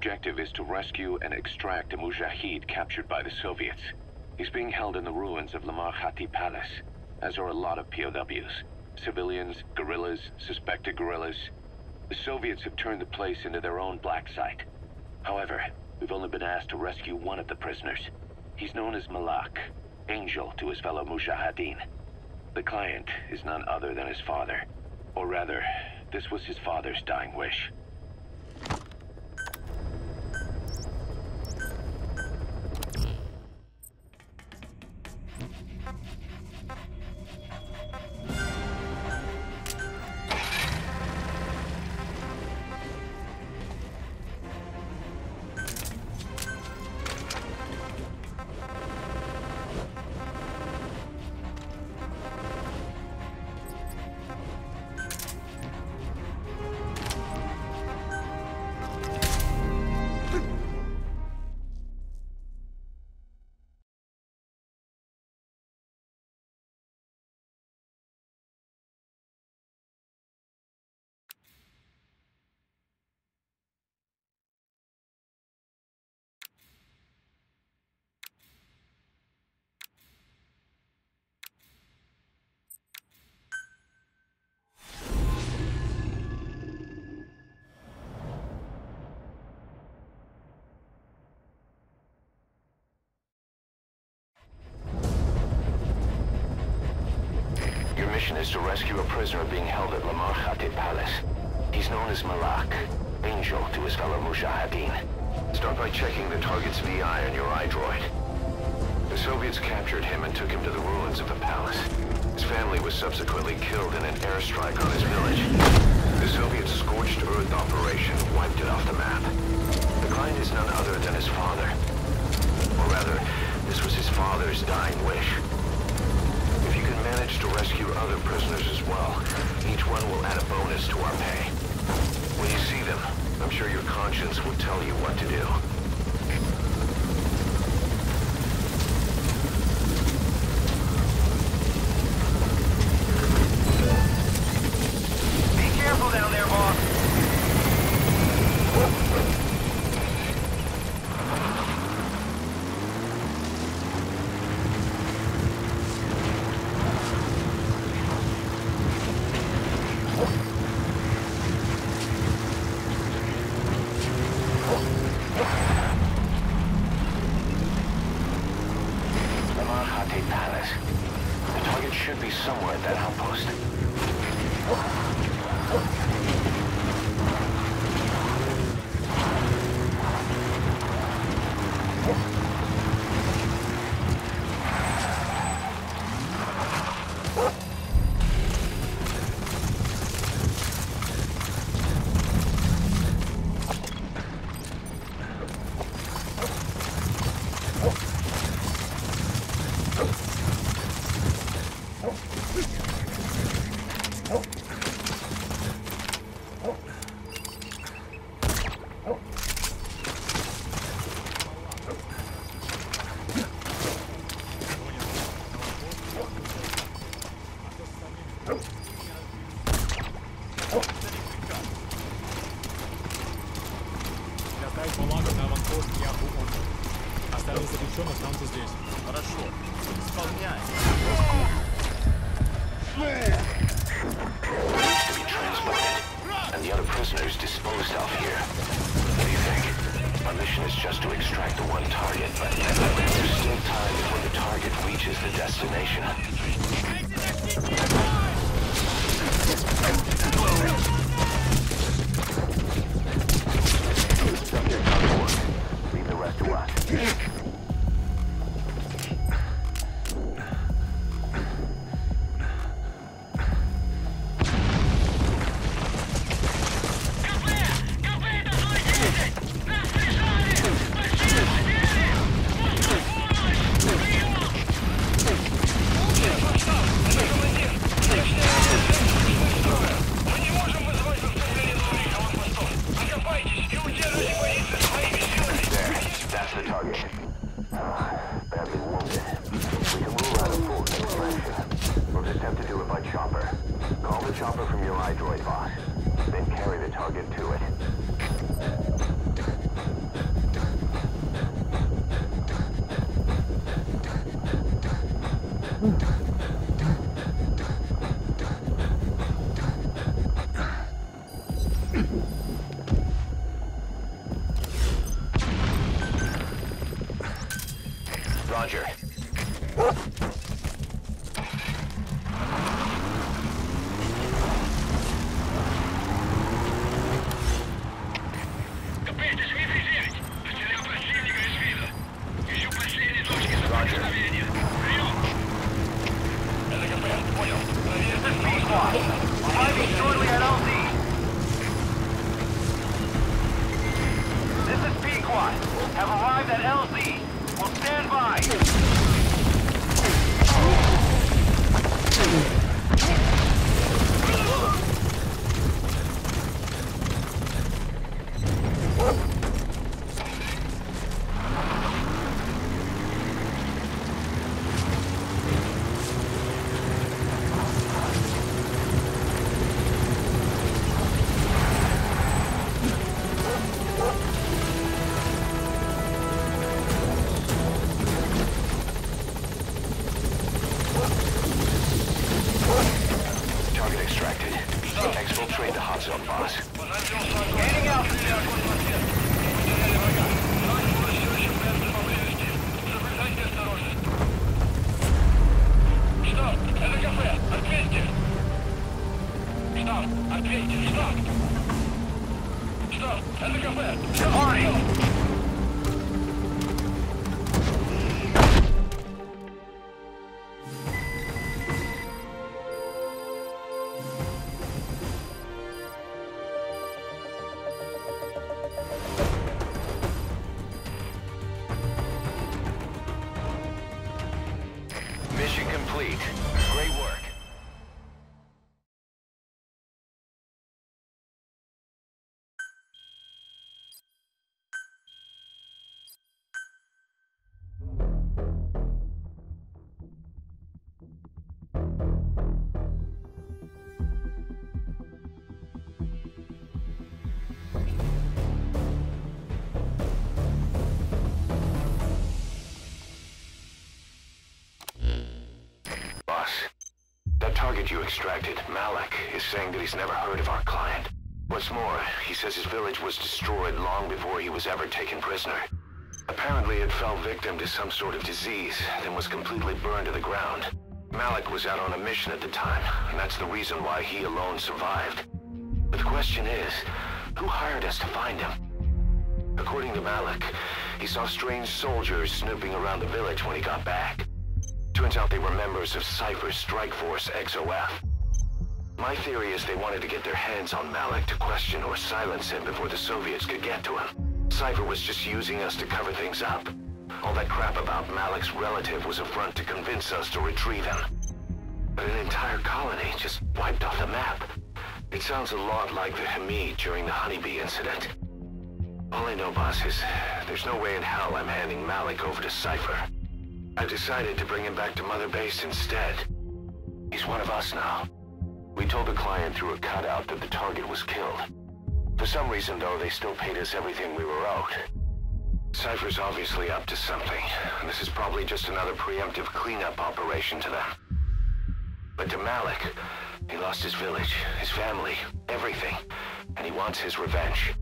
objective is to rescue and extract a Mujahid captured by the Soviets. He's being held in the ruins of Lamar Khati Palace, as are a lot of POWs. Civilians, guerrillas, suspected guerrillas. The Soviets have turned the place into their own black site. However, we've only been asked to rescue one of the prisoners. He's known as Malak, Angel to his fellow Mujahideen. The client is none other than his father. Or rather, this was his father's dying wish. Is to rescue a prisoner being held at Lamar Khati Palace. He's known as Malak, Angel to his fellow Mujahideen. Start by checking the target's VI on your iDroid. The Soviets captured him and took him to the ruins of the palace. His family was subsequently killed in an airstrike on his village. The Soviet scorched earth operation wiped it off the map. The client is none other than his father. Or rather, this was his father's dying wish. If you can manage to rescue other prisoners as well, each one will add a bonus to our pay. When you see them, I'm sure your conscience will tell you what to do. Be careful down there, boss! Should be somewhere at that outpost. chopper from your iDroid box. Then carry the target to it. squad. Arriving shortly at LZ. This is Pequod. Have arrived at LZ. Will stand by. Target extracted. Exfiltrate the hot zone, boss. Gaining altitude. Departing. Mission complete. Great work. Boss, that target you extracted, Malik, is saying that he's never heard of our client. What's more, he says his village was destroyed long before he was ever taken prisoner. Apparently it fell victim to some sort of disease, then was completely burned to the ground. Malik was out on a mission at the time, and that's the reason why he alone survived. But the question is, who hired us to find him? According to Malik, he saw strange soldiers snooping around the village when he got back. Turns out they were members of Cypher's strike force, XOF. My theory is they wanted to get their hands on Malik to question or silence him before the Soviets could get to him. Cypher was just using us to cover things up. All that crap about Malik's relative was a front to convince us to retrieve him. But an entire colony just wiped off the map. It sounds a lot like the Hamid during the Honeybee incident. All I know, boss, is there's no way in hell I'm handing Malik over to Cypher. I've decided to bring him back to Mother Base instead. He's one of us now. We told the client through a cutout that the target was killed. For some reason, though, they still paid us everything we were owed. Cypher's obviously up to something, and this is probably just another preemptive cleanup operation to them. But to Malik, he lost his village, his family, everything, and he wants his revenge.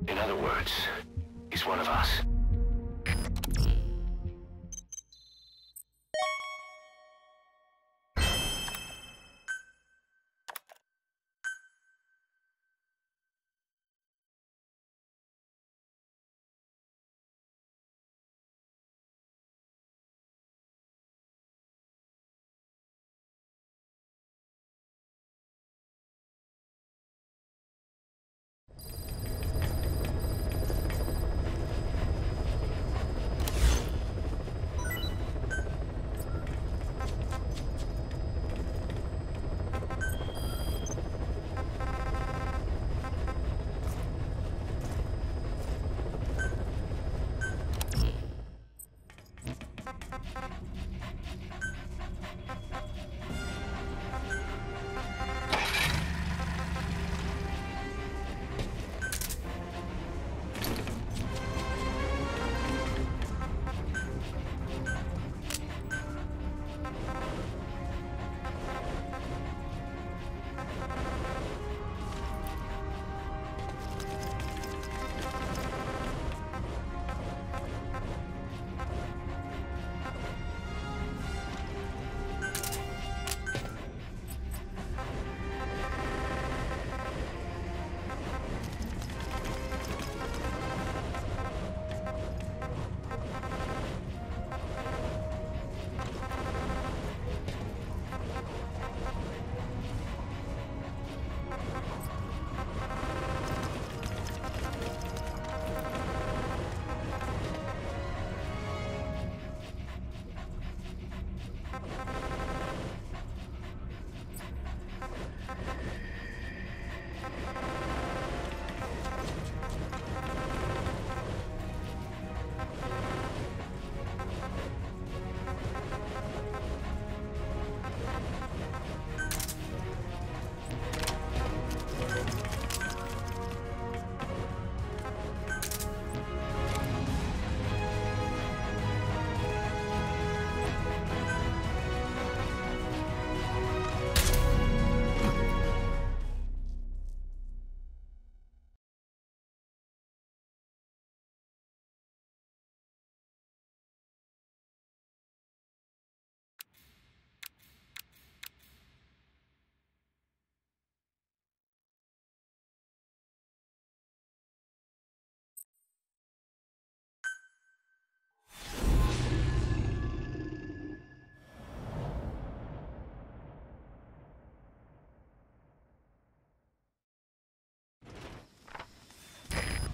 In other words, he's one of us.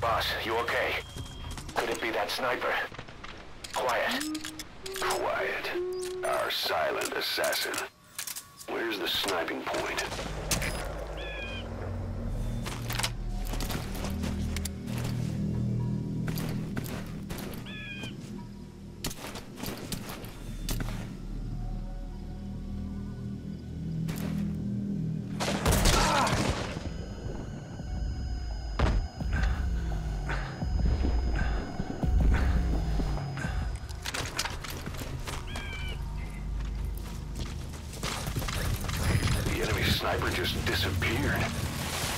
Boss, you okay? Could it be that sniper? Quiet. Quiet. Our silent assassin. Where's the sniping point? Sniper just disappeared.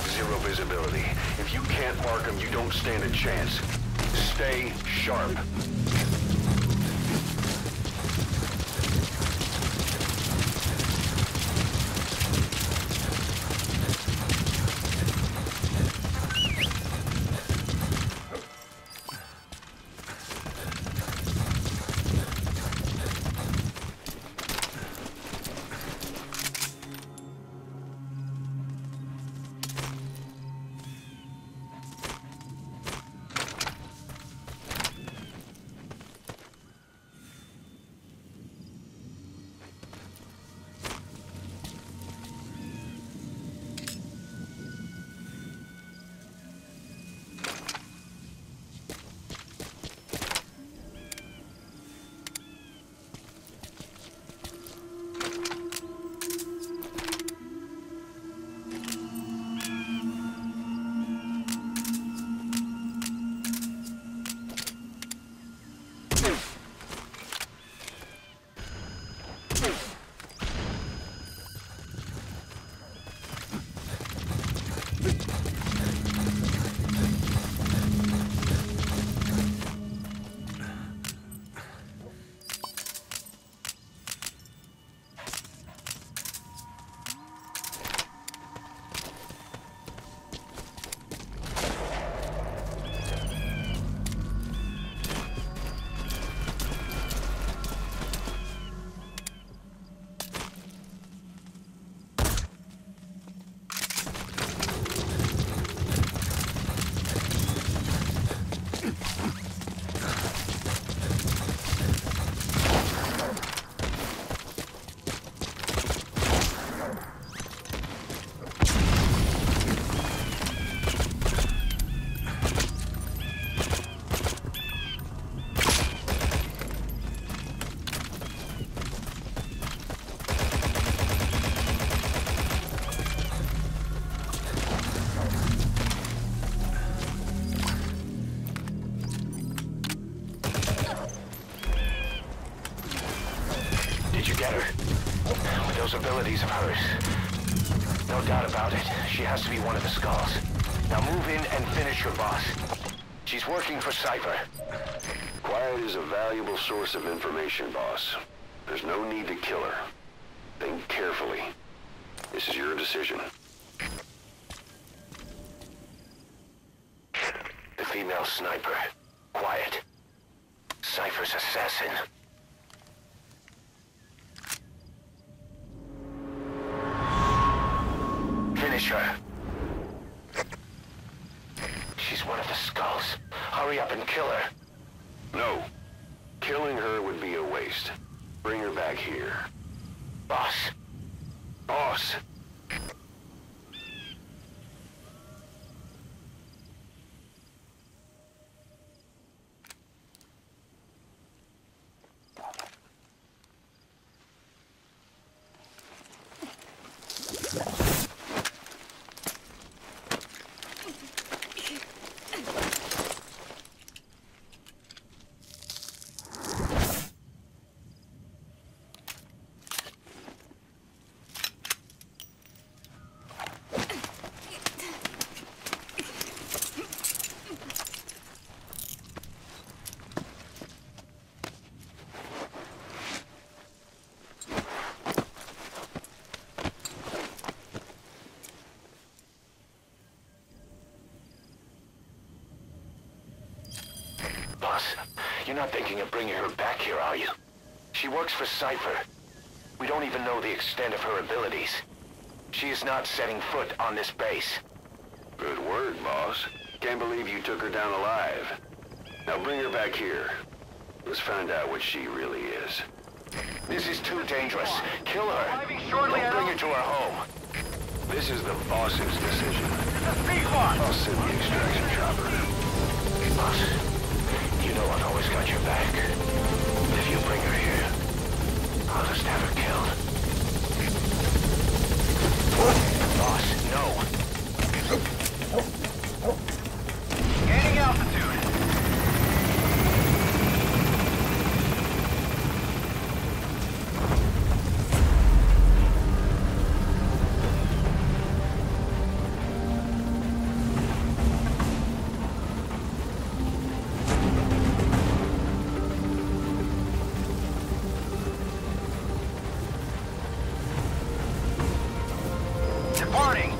Zero visibility. If you can't mark him, you don't stand a chance. Stay sharp. Did you get her? With those abilities of hers. No doubt about it. She has to be one of the Skulls. Now move in and finish your boss. She's working for Cypher. Quiet is a valuable source of information, boss. There's no need to kill her. Think carefully. This is your decision. The female sniper. Quiet. Cypher's assassin. Finish her. She's one of the Skulls. Hurry up and kill her. No. Killing her would be a waste. Bring her back here. Boss. Boss! Boss, you're not thinking of bringing her back here, are you? She works for Cypher. We don't even know the extent of her abilities. She is not setting foot on this base. Good word, boss. Can't believe you took her down alive. Now bring her back here. Let's find out what she really is. This is too dangerous. Kill her. Arriving shortly Don't bring her to her home. This is the boss's decision. It's a C-Squad! I'll send the extraction chopper. Boss, you know I've always got your back. If you bring her here, I'll just have her killed. Boss, no. Gaining altitude. Departing.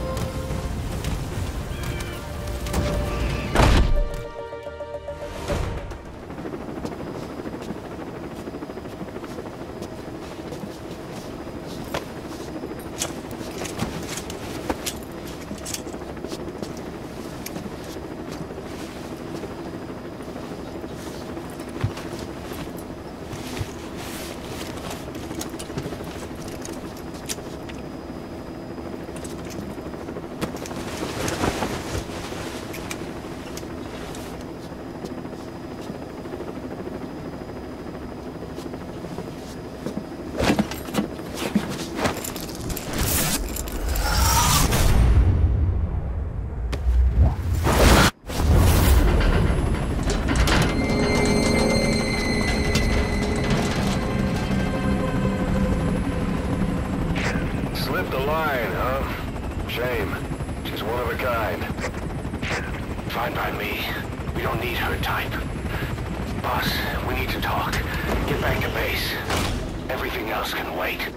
Slipped the line, huh? Shame. She's one of a kind. Fine by me. We don't need her type. Boss, we need to talk. Get back to base. Everything else can wait.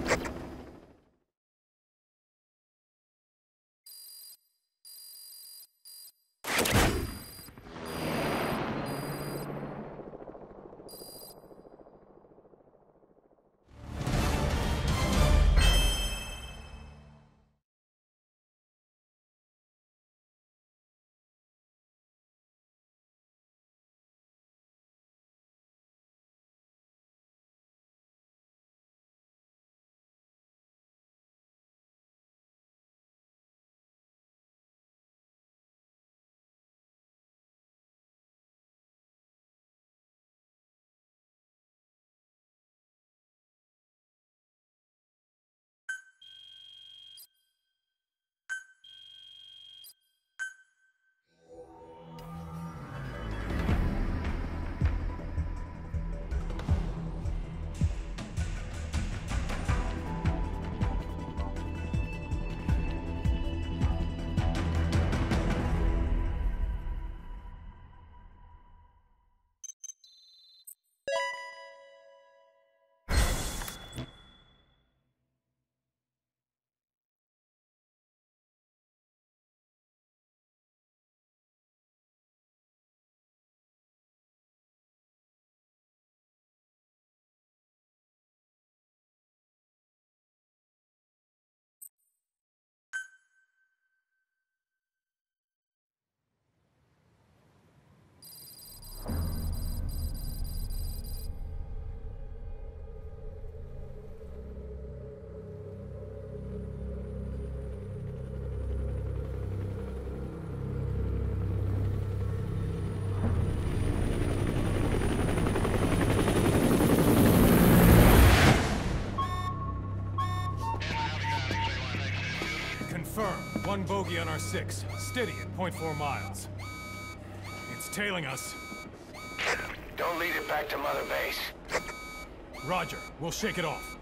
One bogey on our 6, steady at 0.4 miles. It's tailing us. Don't lead it back to Mother Base. Roger, we'll shake it off.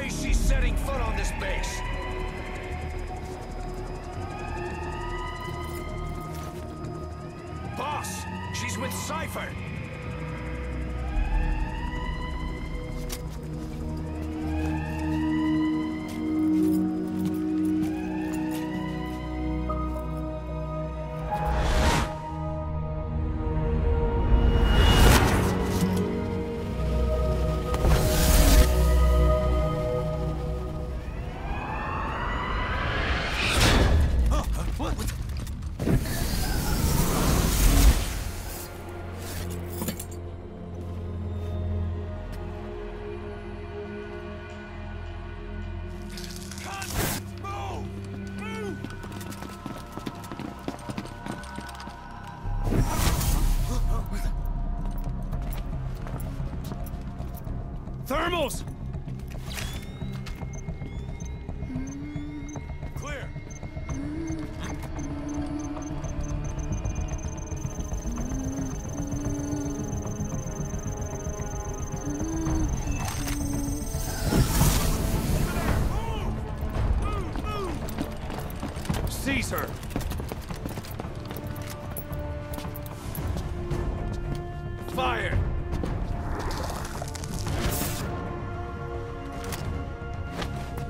me she's setting foot on this base. Boss, she's with Cypher. Thermals! Clear. Seize her! Fire!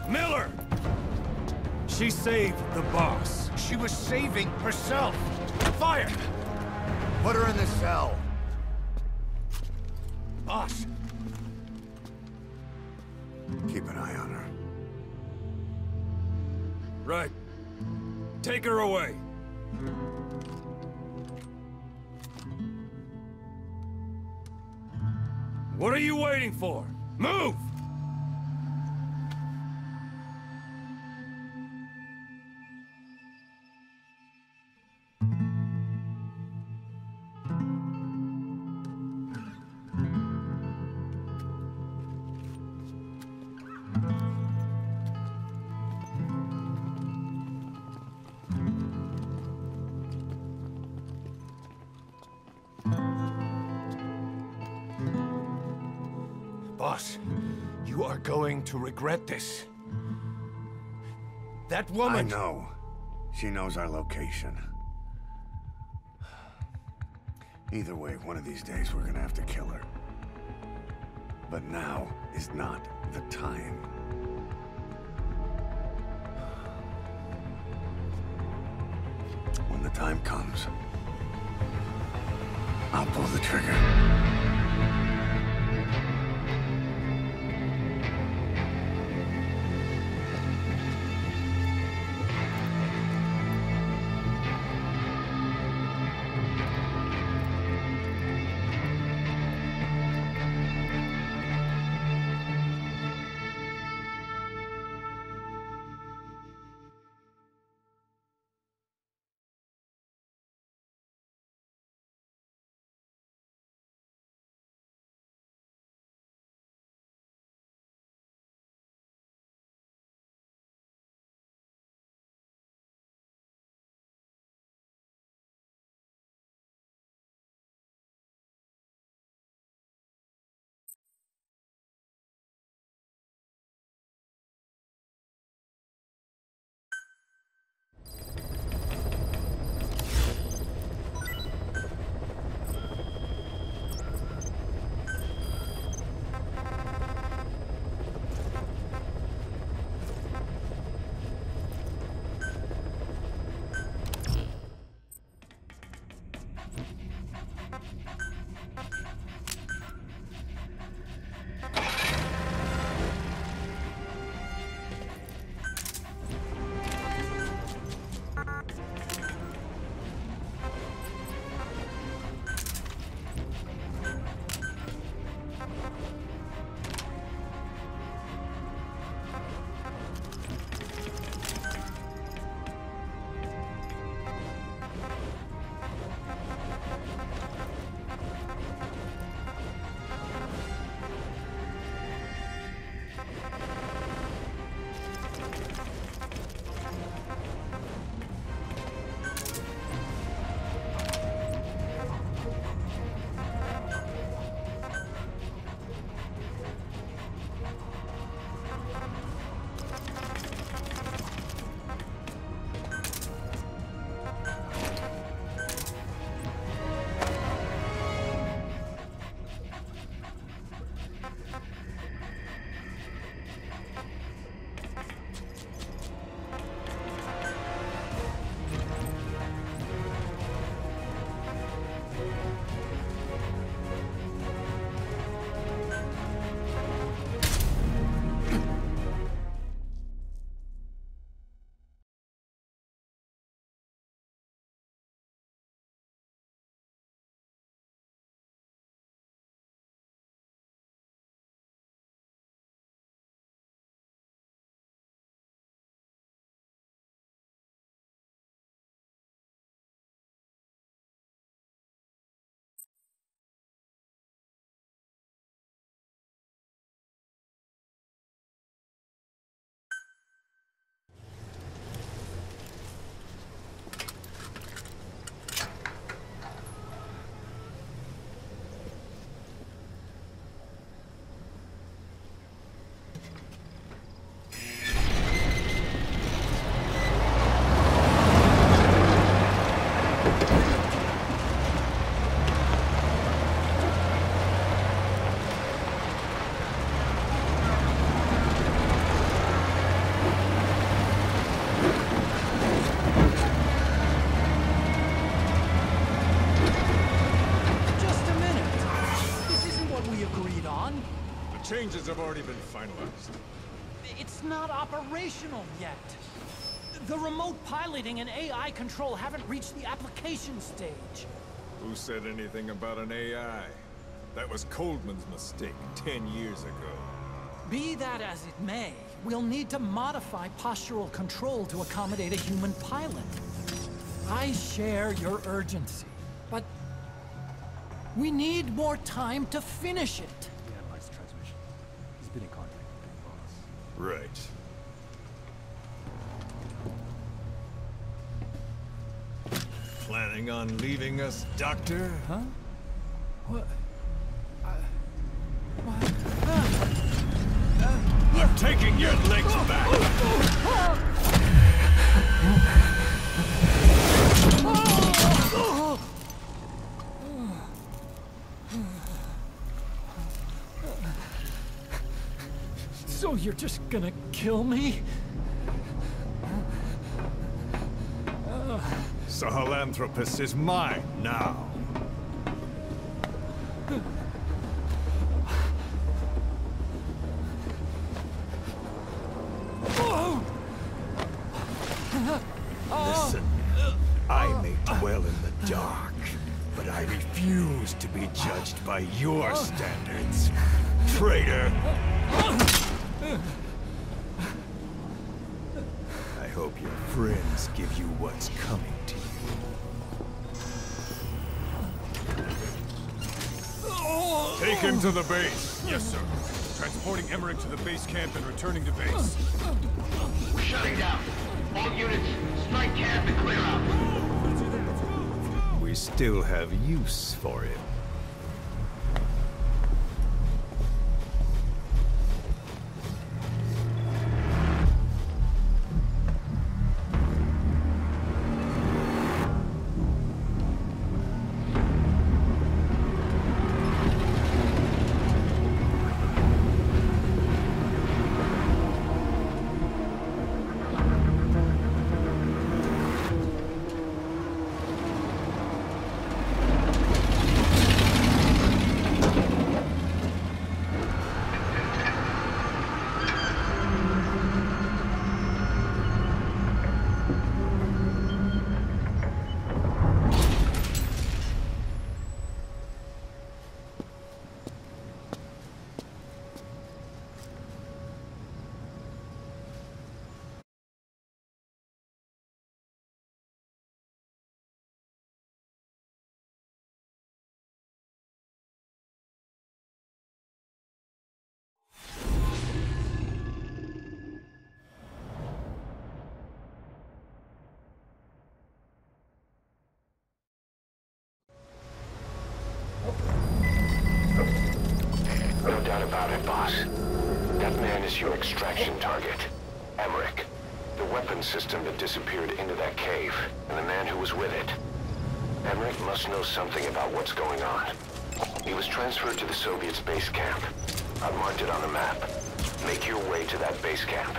Miller! She saved the boss. She was saving herself. Fire! Put her in the cell. Boss. Keep an eye on her. Right. Take her away. What are you waiting for? Move! Boss, you are going to regret this. That woman... I know. She knows our location. Either way, one of these days we're gonna have to kill her. But now is not the time. When the time comes, I'll pull the trigger. Changes have already been finalized. It's not operational yet. The remote piloting and AI control haven't reached the application stage. Who said anything about an AI? That was Coldman's mistake 10 years ago. Be that as it may, we'll need to modify postural control to accommodate a human pilot. I share your urgency, but we need more time to finish it. We analyzed the transmission. He's been in contact with Big Boss. Right. Planning on leaving us, Doctor? Huh? What? What? I'm taking your legs back! So you're just gonna kill me? Sahelanthropus is mine now. Listen, I may dwell in the dark, but I refuse to be judged by your standards, traitor! I hope your friends give you what's coming to you. Take him to the base. Yes, sir. Transporting Emmerich to the base camp and returning to base. We're shutting down. All units, strike camp and clear out. We still have use for him. No doubt about it, boss. That man is your extraction target. Emmerich. The weapon system that disappeared into that cave, and the man who was with it. Emmerich must know something about what's going on. He was transferred to the Soviets' base camp. I've marked it on the map. Make your way to that base camp.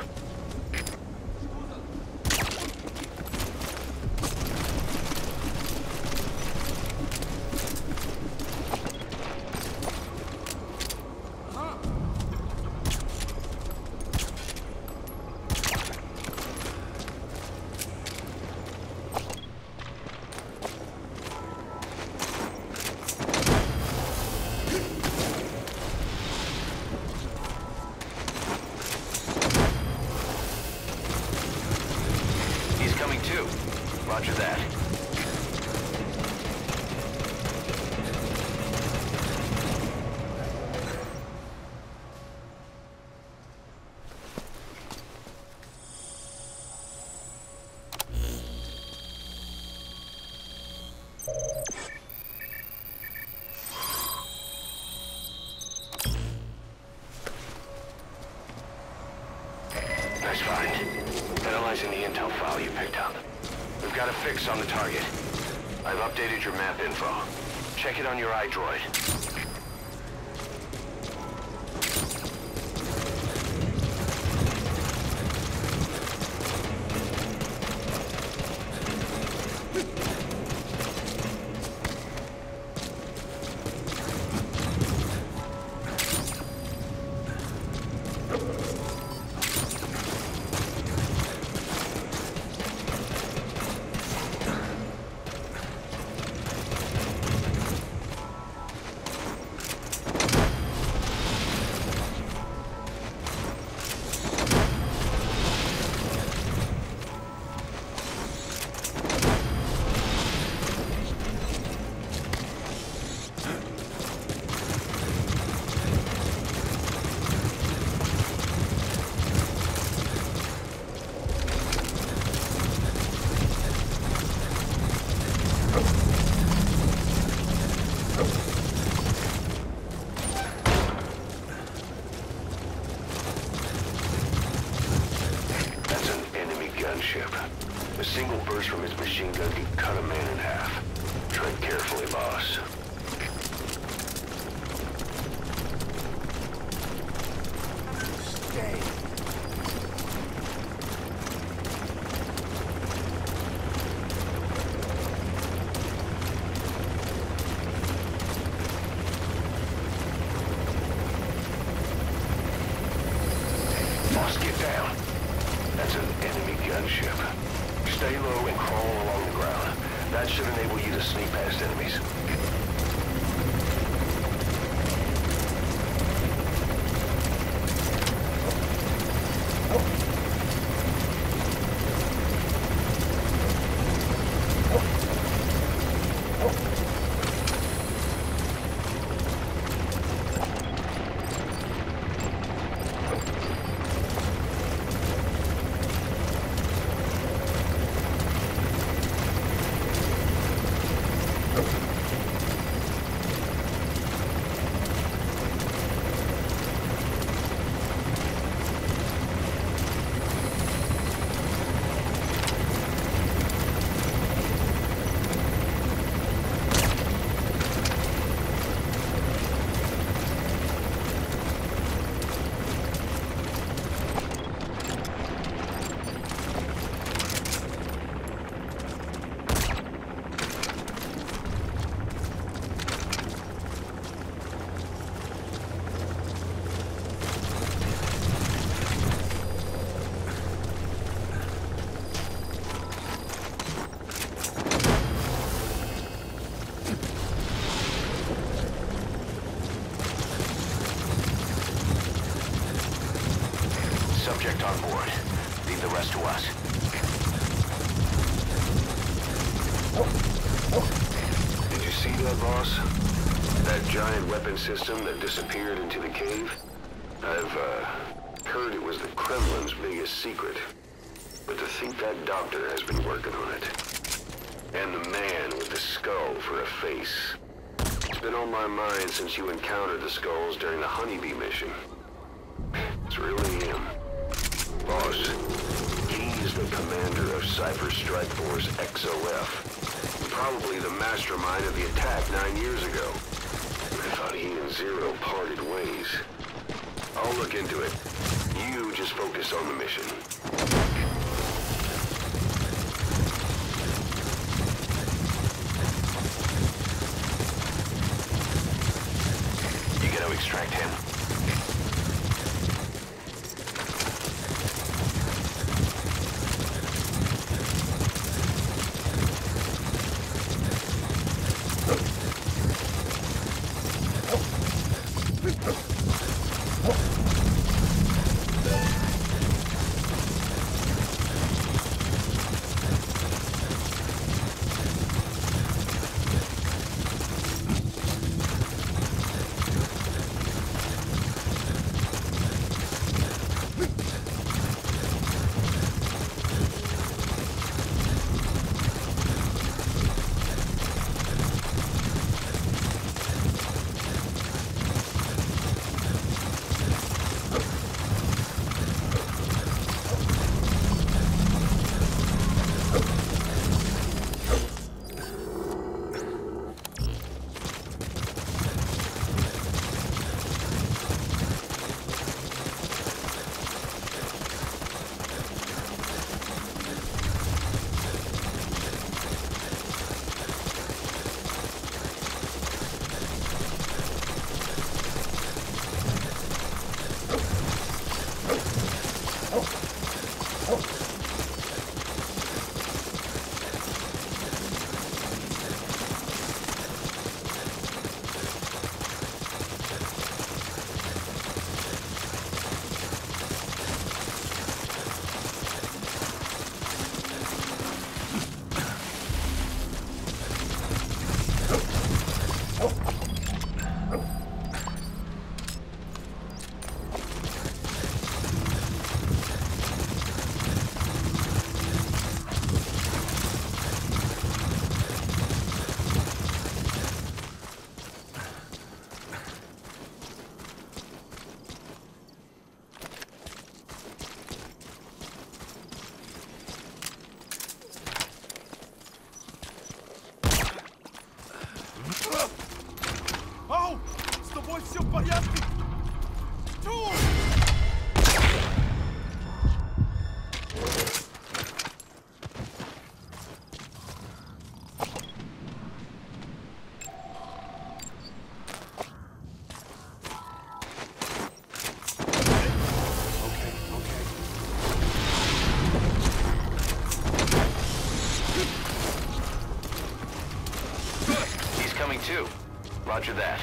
Roger that. Nice find. Analyzing the intel file you picked up. We've got a fix on the target. I've updated your map info. Check it on your iDroid. blast from his machine gun could cut a man in half. Tread carefully, boss. Stay. Boss, get down. That's an enemy gunship. Stay low and crawl along the ground. That should enable you to sneak past enemies. Subject on board. Leave the rest to us. Did you see that, boss? That giant weapon system that disappeared into the cave? I've heard it was the Kremlin's biggest secret. But to think that doctor has been working on it. And the man with the skull for a face. It's been on my mind since you encountered the skulls during the Honeybee mission. It's really him. Boss, he's the commander of Cypher Strike Force XOF. Probably the mastermind of the attack 9 years ago. I thought he and Zero parted ways. I'll look into it. You just focus on the mission. You gotta extract him. Ау! С тобой все в порядке? Чу! Coming too. Roger that.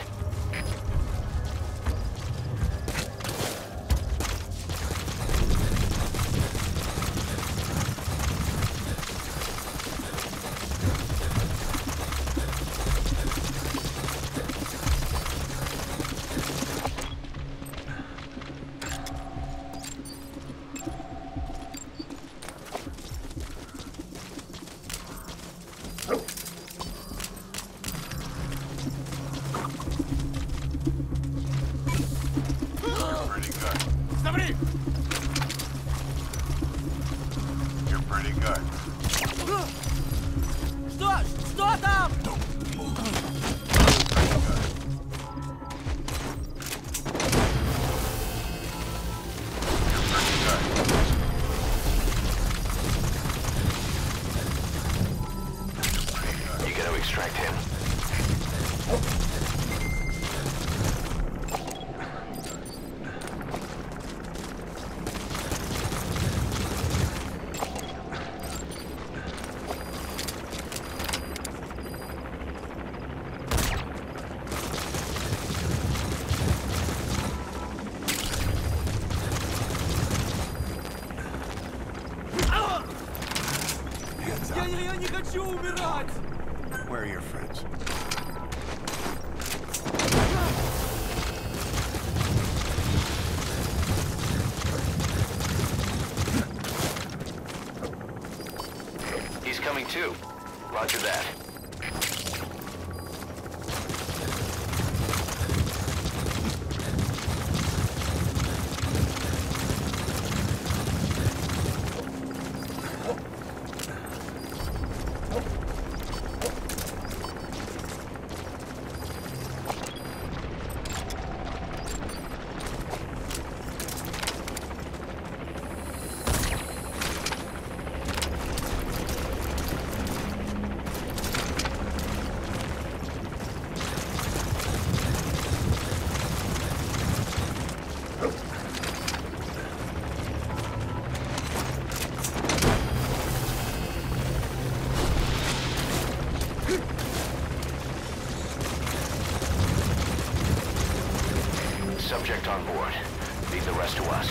Что там? You gotta extract him. Я не хочу умирать! Where are your friends? He's coming too. Roger that. Subject on board. Leave the rest to us.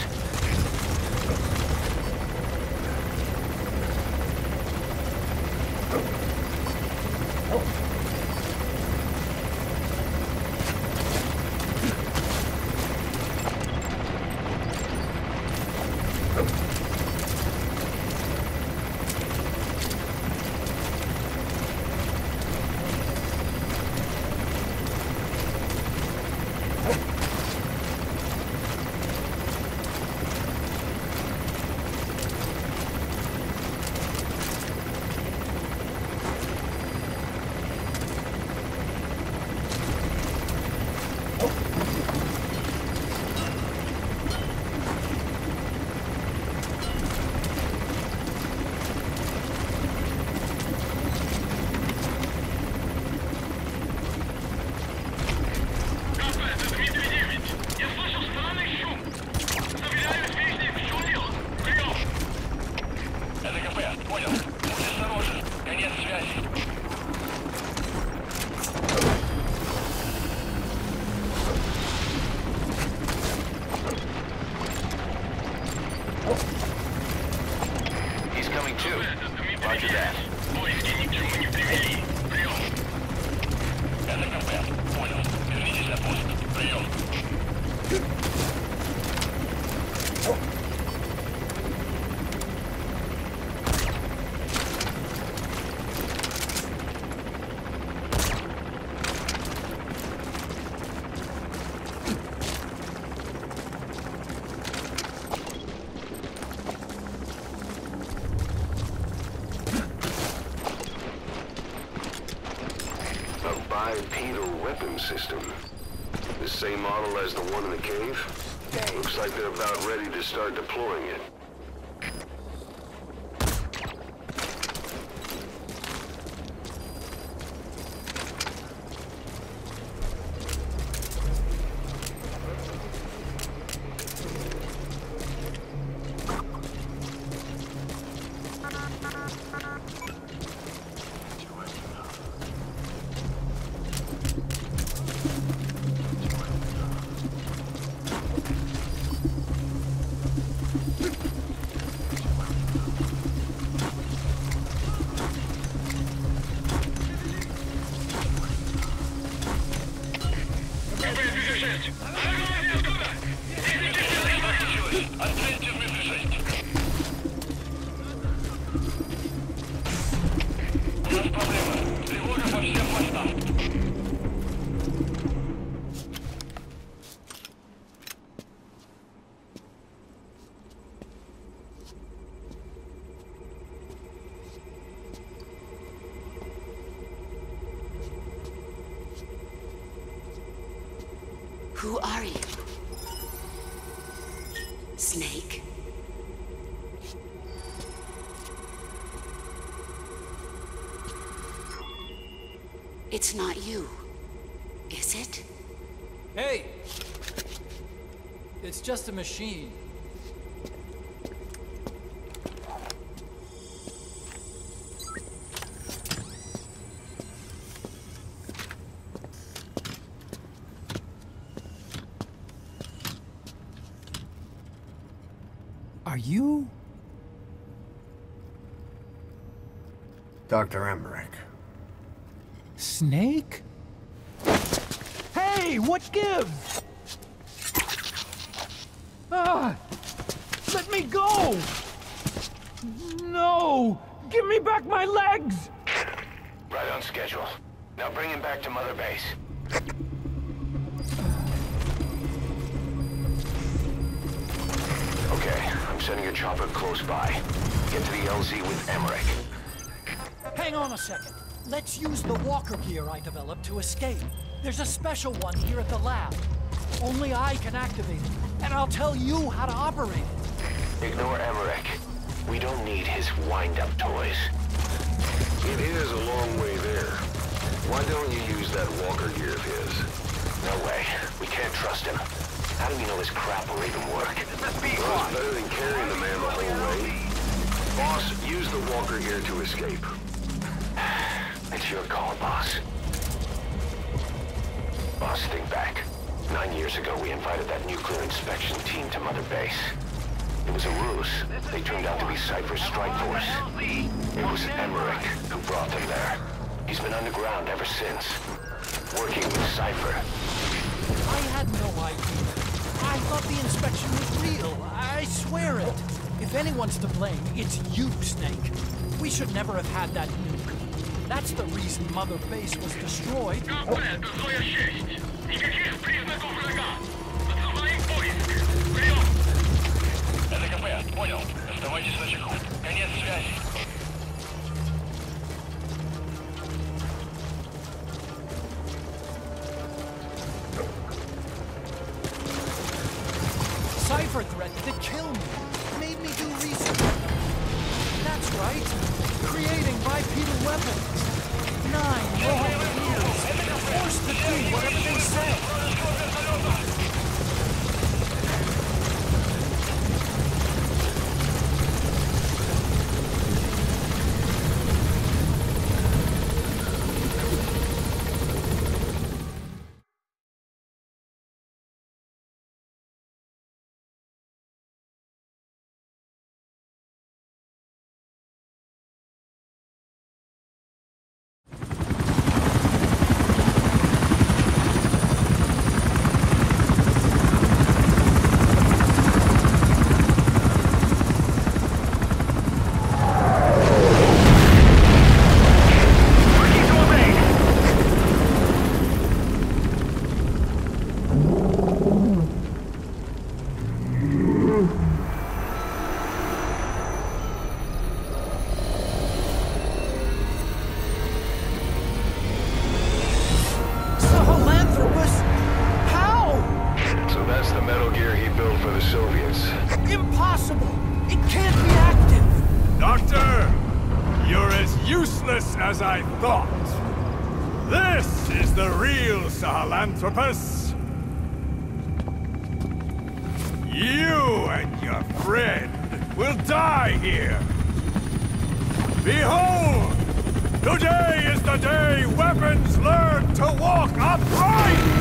weapons system. The same model as the one in the cave? Looks like they're about ready to start deploying it. Who are you? Snake? It's not you, is it? Hey! It's just a machine. Are you? Dr. Emmerich. Snake? Hey, what gives? Ah! Let me go! No! Give me back my legs! Right on schedule. Now bring him back to Mother Base. Okay, I'm sending a chopper close by. Get to the LZ with Emmerich. Hang on a second. Let's use the walker gear I developed to escape. There's a special one here at the lab. Only I can activate it, and I'll tell you how to operate it. Ignore Emmerich. We don't need his wind-up toys. It is a long way there. Why don't you use that walker gear of his? No way. We can't trust him. How do we know his crap will even work? Well, it's better than carrying the man the whole way. Boss, use the walker gear to escape. It's your call, boss. Boss, think back. 9 years ago, we invited that nuclear inspection team to Mother Base. It was a ruse. They turned out to be Cypher's strike force. It was Emmerich who brought them there. He's been underground ever since, working with Cypher. I had no idea. I thought the inspection was real. I swear it. If anyone's to blame, it's you, Snake. We should never have had that nuke. That's the reason Mother Base was destroyed. Понял. Оставайтесь на чеку. Конец связи. Cypher threatened to kill me. Made me do research. That's right. Creating bipedal weapons. 9 long years. Forced to do whatever they say. as I thought. This is the real Sahelanthropus. You and your friend will die here. Behold! Today is the day weapons learn to walk upright!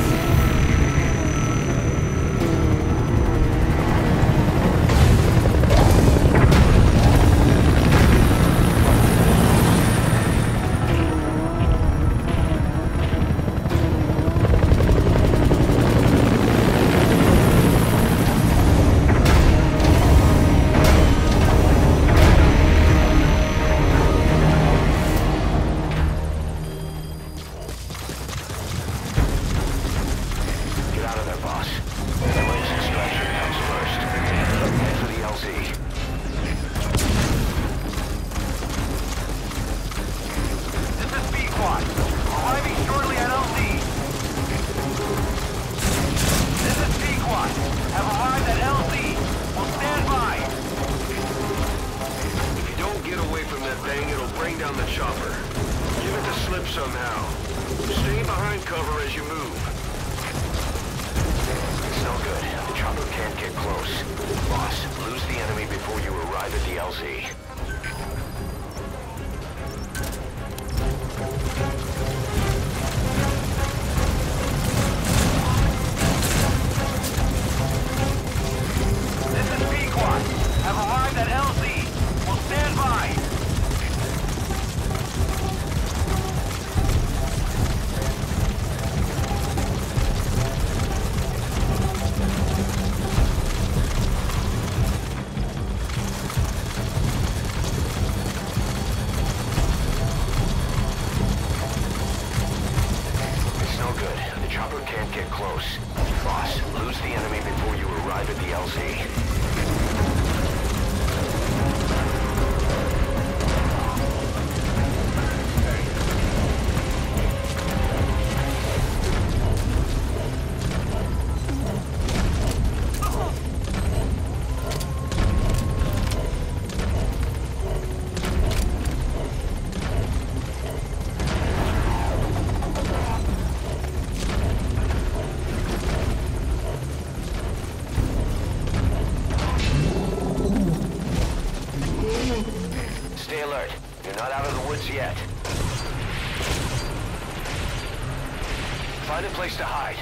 Find a place to hide.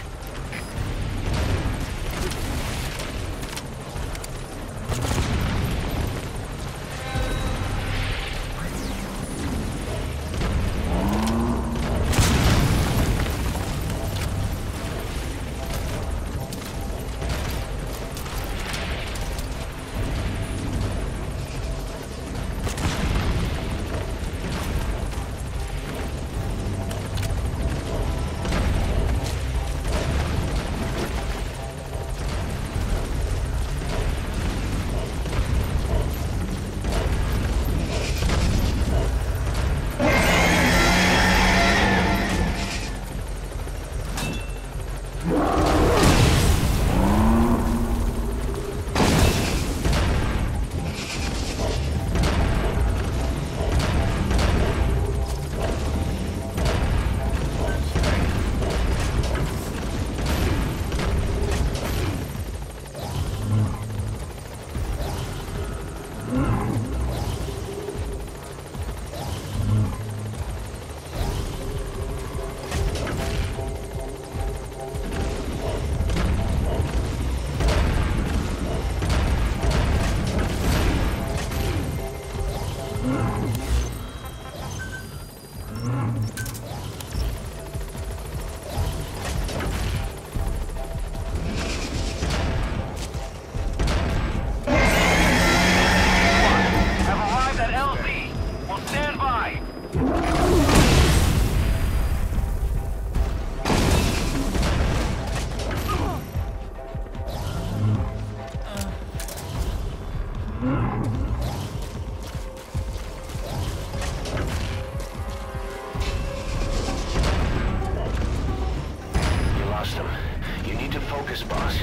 Focus, boss.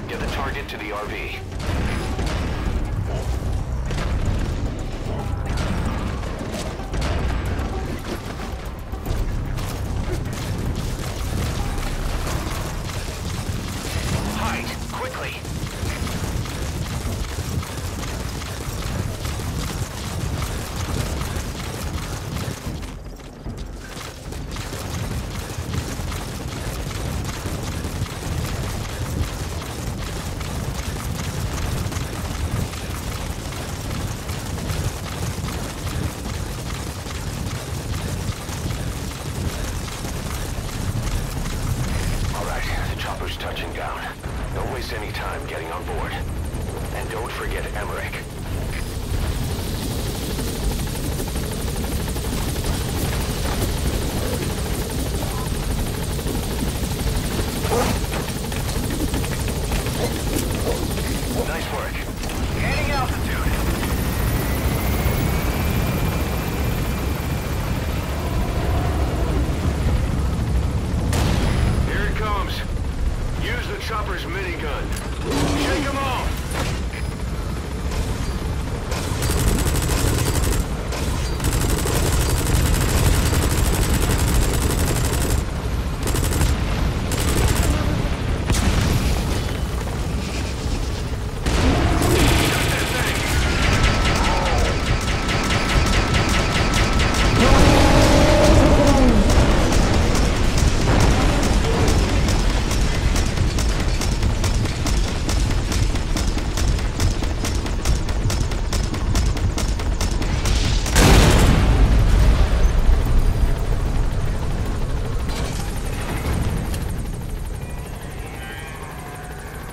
Get the target to the RV. choppers touching down. Don't waste any time getting on board. And don't forget Emmerich. Nice work. Gaining altitude. Here it comes. Use the chopper's minigun. Shake them off.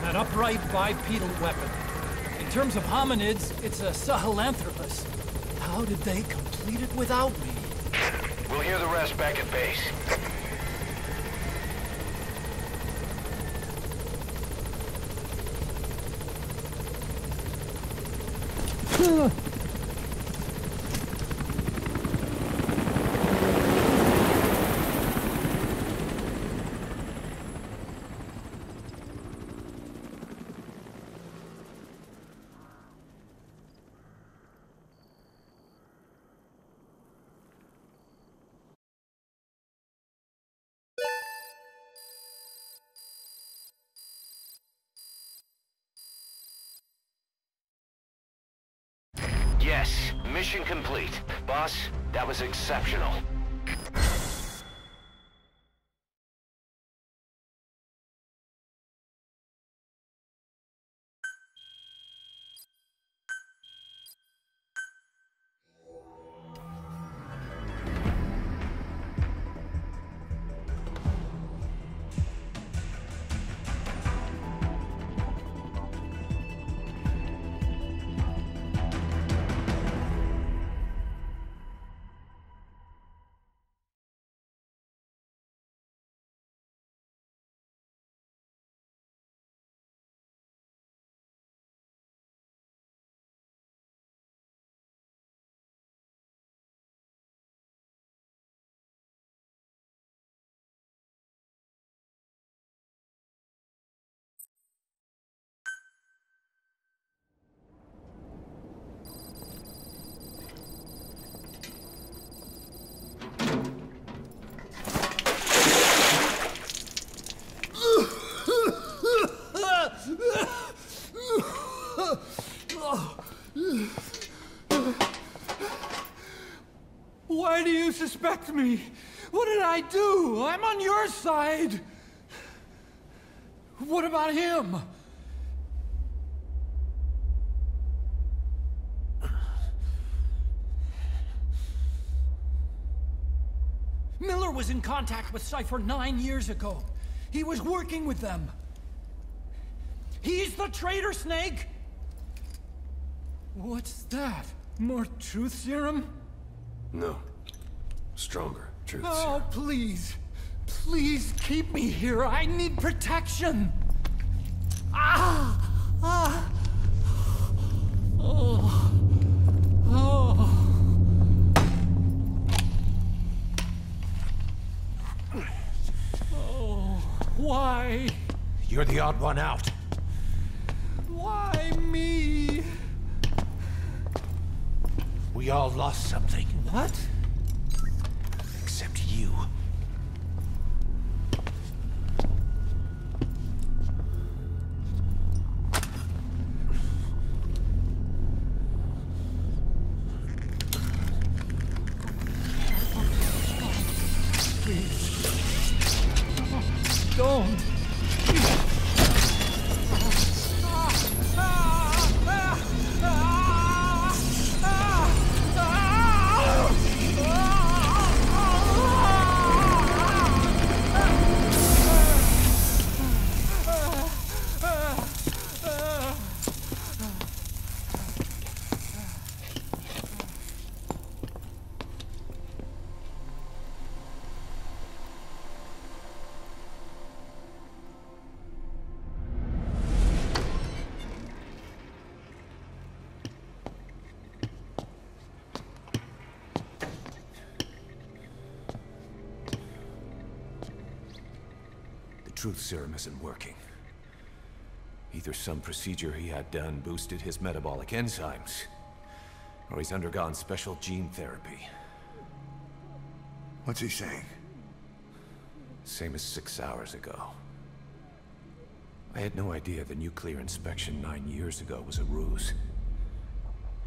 An upright bipedal weapon. In terms of hominids, it's a Sahelanthropus. How did they complete it without me? We'll hear the rest back at base. Yes, mission complete. Boss, that was exceptional. Why do you suspect me? What did I do? I'm on your side. What about him? Miller was in contact with Cypher 9 years ago. He was working with them. He's the traitor, Snake! What's that? More truth serum? No. Stronger truth Oh, serum. please. Please keep me here. I need protection. Ah! Ah! Oh. Oh. Oh. Why? You're the odd one out. Why me? We all lost something. What? Except you. Please. Don't. truth serum isn't working. Either some procedure he had done boosted his metabolic enzymes, or he's undergone special gene therapy. What's he saying? Same as 6 hours ago. I had no idea the nuclear inspection 9 years ago was a ruse.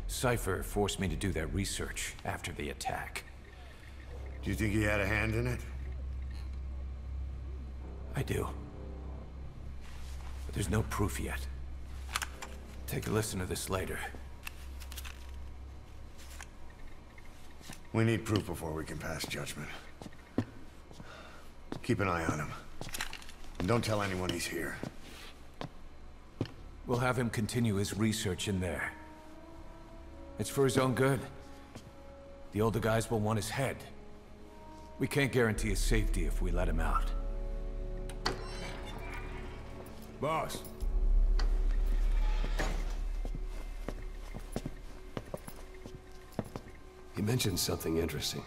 Cypher forced me to do that research after the attack. Do you think he had a hand in it? I do. But there's no proof yet. Take a listen to this later. We need proof before we can pass judgment. Keep an eye on him. And don't tell anyone he's here. We'll have him continue his research in there. It's for his own good. The older guys will want his head. We can't guarantee his safety if we let him out. Boss. He mentioned something interesting.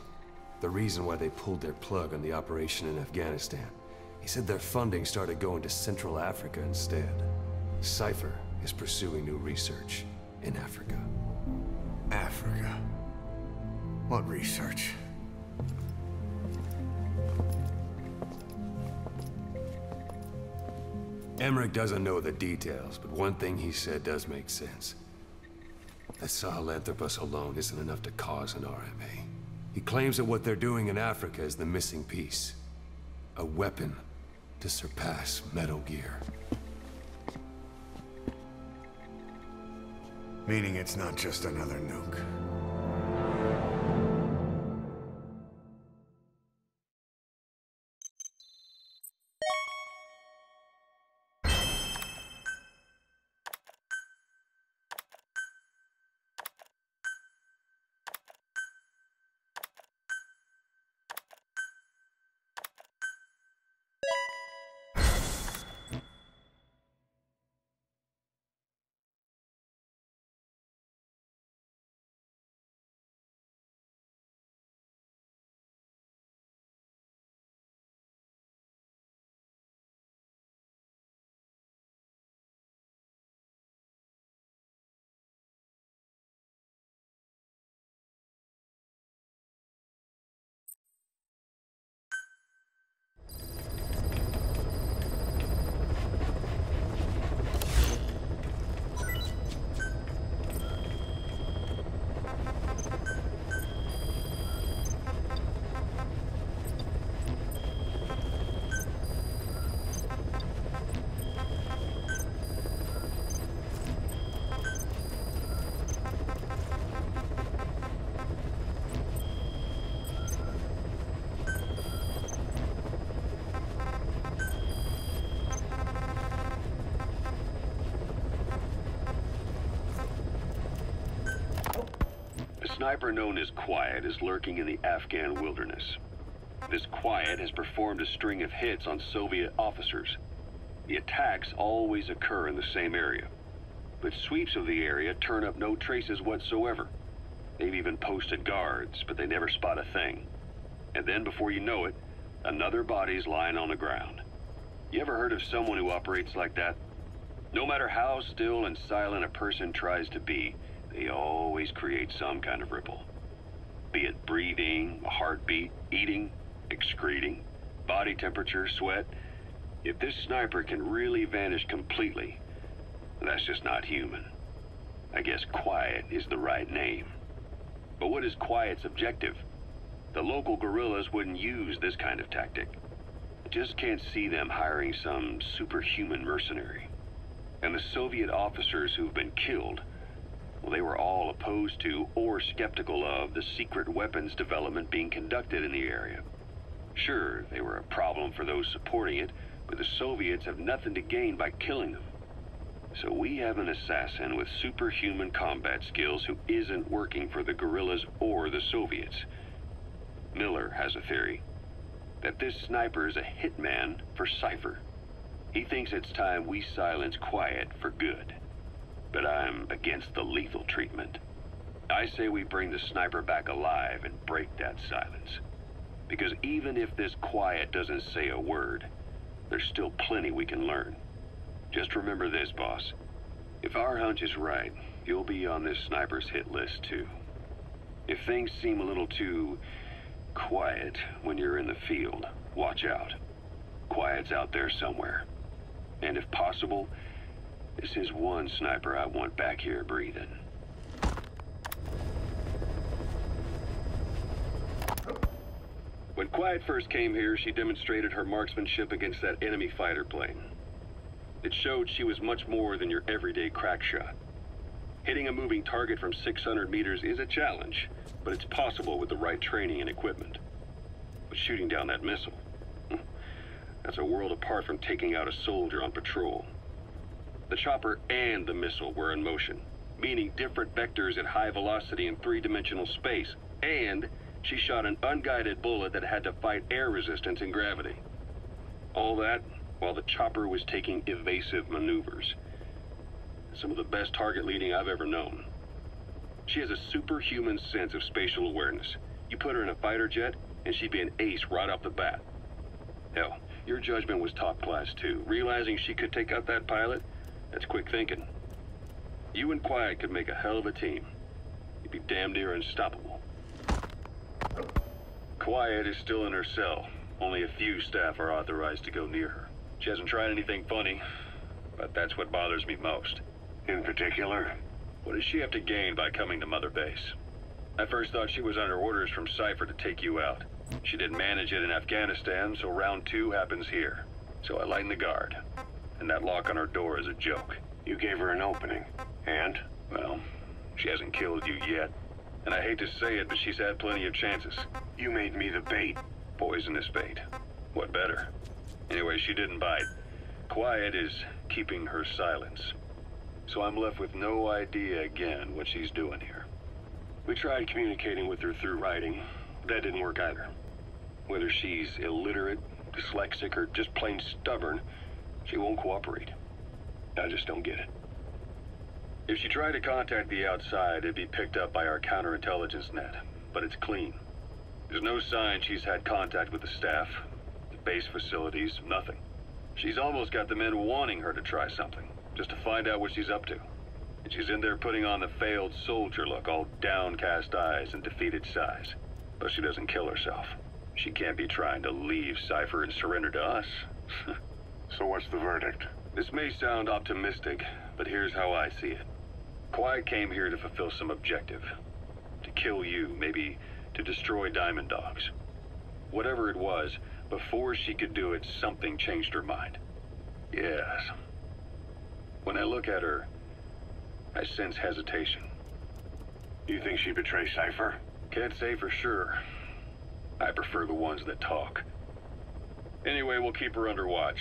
The reason why they pulled their plug on the operation in Afghanistan. He said their funding started going to Central Africa instead. Cypher is pursuing new research in Africa. Africa? What research? Emmerich doesn't know the details, but one thing he said does make sense. That Sahelanthropus alone isn't enough to cause an RMA. He claims that what they're doing in Africa is the missing piece. A weapon to surpass Metal Gear. Meaning it's not just another nuke. A sniper known as Quiet is lurking in the Afghan wilderness. This Quiet has performed a string of hits on Soviet officers. The attacks always occur in the same area, but sweeps of the area turn up no traces whatsoever. They've even posted guards, but they never spot a thing. And then before you know it, another body's lying on the ground. You ever heard of someone who operates like that? No matter how still and silent a person tries to be, they always create some kind of ripple. Be it breathing, a heartbeat, eating, excreting, body temperature, sweat. If this sniper can really vanish completely, that's just not human. I guess Quiet is the right name. But what is Quiet's objective? The local guerrillas wouldn't use this kind of tactic. I just can't see them hiring some superhuman mercenary. And the Soviet officers who've been killed, well, they were all opposed to or skeptical of the secret weapons development being conducted in the area. Sure, they were a problem for those supporting it, but the Soviets have nothing to gain by killing them. So we have an assassin with superhuman combat skills who isn't working for the guerrillas or the Soviets. Miller has a theory that this sniper is a hitman for Cypher. He thinks it's time we silence Quiet for good. But I'm against the lethal treatment. I say we bring the sniper back alive and break that silence. Because even if this Quiet doesn't say a word, there's still plenty we can learn. Just remember this, boss. If our hunch is right, you'll be on this sniper's hit list too. If things seem a little too quiet when you're in the field, watch out. Quiet's out there somewhere. And if possible, this is one sniper I want back here breathing. When Quiet first came here, she demonstrated her marksmanship against that enemy fighter plane. It showed she was much more than your everyday crack shot. Hitting a moving target from 600 meters is a challenge, but it's possible with the right training and equipment. But shooting down that missile, that's a world apart from taking out a soldier on patrol. The chopper and the missile were in motion, meaning different vectors at high velocity in three-dimensional space, and she shot an unguided bullet that had to fight air resistance and gravity. All that while the chopper was taking evasive maneuvers. Some of the best target leading I've ever known. She has a superhuman sense of spatial awareness. You put her in a fighter jet, and she'd be an ace right off the bat. Hell, your judgment was top class too. Realizing she could take out that pilot, that's quick thinking. You and Quiet could make a hell of a team. You'd be damn near unstoppable. Quiet is still in her cell. Only a few staff are authorized to go near her. She hasn't tried anything funny, but that's what bothers me most. In particular? What does she have to gain by coming to Mother Base? I first thought she was under orders from Cypher to take you out. She didn't manage it in Afghanistan, so round 2 happens here. So I lighten the guard. And that lock on her door is a joke. You gave her an opening. And? Well, she hasn't killed you yet. And I hate to say it, but she's had plenty of chances. You made me the bait. Poisonous bait. What better? Anyway, she didn't bite. Quiet is keeping her silence. So I'm left with no idea again what she's doing here. We tried communicating with her through writing. That didn't work either. Whether she's illiterate, dyslexic, or just plain stubborn, she won't cooperate. I just don't get it. If she tried to contact the outside, it'd be picked up by our counterintelligence net, but it's clean. There's no sign she's had contact with the staff, the base facilities, nothing. She's almost got the men wanting her to try something, just to find out what she's up to. And she's in there putting on the failed soldier look, all downcast eyes and defeated sighs. But she doesn't kill herself. She can't be trying to leave Cypher and surrender to us. So what's the verdict? This may sound optimistic, but here's how I see it. Quiet came here to fulfill some objective. To kill you, maybe to destroy Diamond Dogs. Whatever it was, before she could do it, something changed her mind. Yes. When I look at her, I sense hesitation. You think she'd betray Cypher? Can't say for sure. I prefer the ones that talk. Anyway, we'll keep her under watch.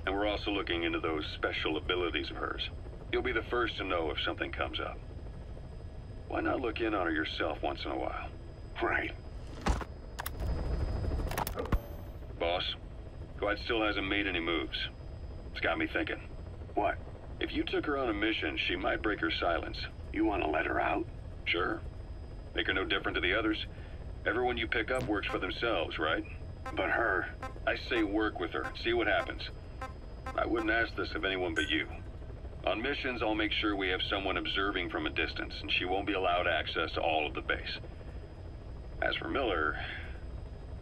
And we're also looking into those special abilities of hers. You'll be the first to know if something comes up. Why not look in on her yourself once in a while? Right. Boss, Quiet still hasn't made any moves. It's got me thinking. What? If you took her on a mission, she might break her silence. You want to let her out? Sure. Make her no different to the others. Everyone you pick up works for themselves, right? But her... I say work with her. See what happens. I wouldn't ask this of anyone but you. On missions, I'll make sure we have someone observing from a distance, and she won't be allowed access to all of the base. As for Miller,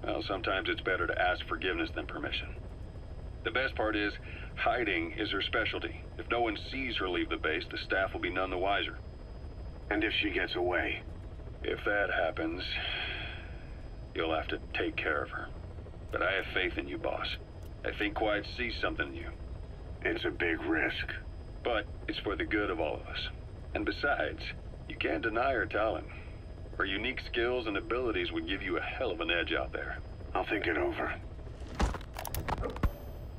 well, sometimes it's better to ask forgiveness than permission. The best part is, hiding is her specialty. If no one sees her leave the base, the staff will be none the wiser. And if she gets away? If that happens, you'll have to take care of her. But I have faith in you, boss. I think Quiet sees something in you. It's a big risk. But it's for the good of all of us. And besides, you can't deny her talent. Her unique skills and abilities would give you a hell of an edge out there. I'll think it over.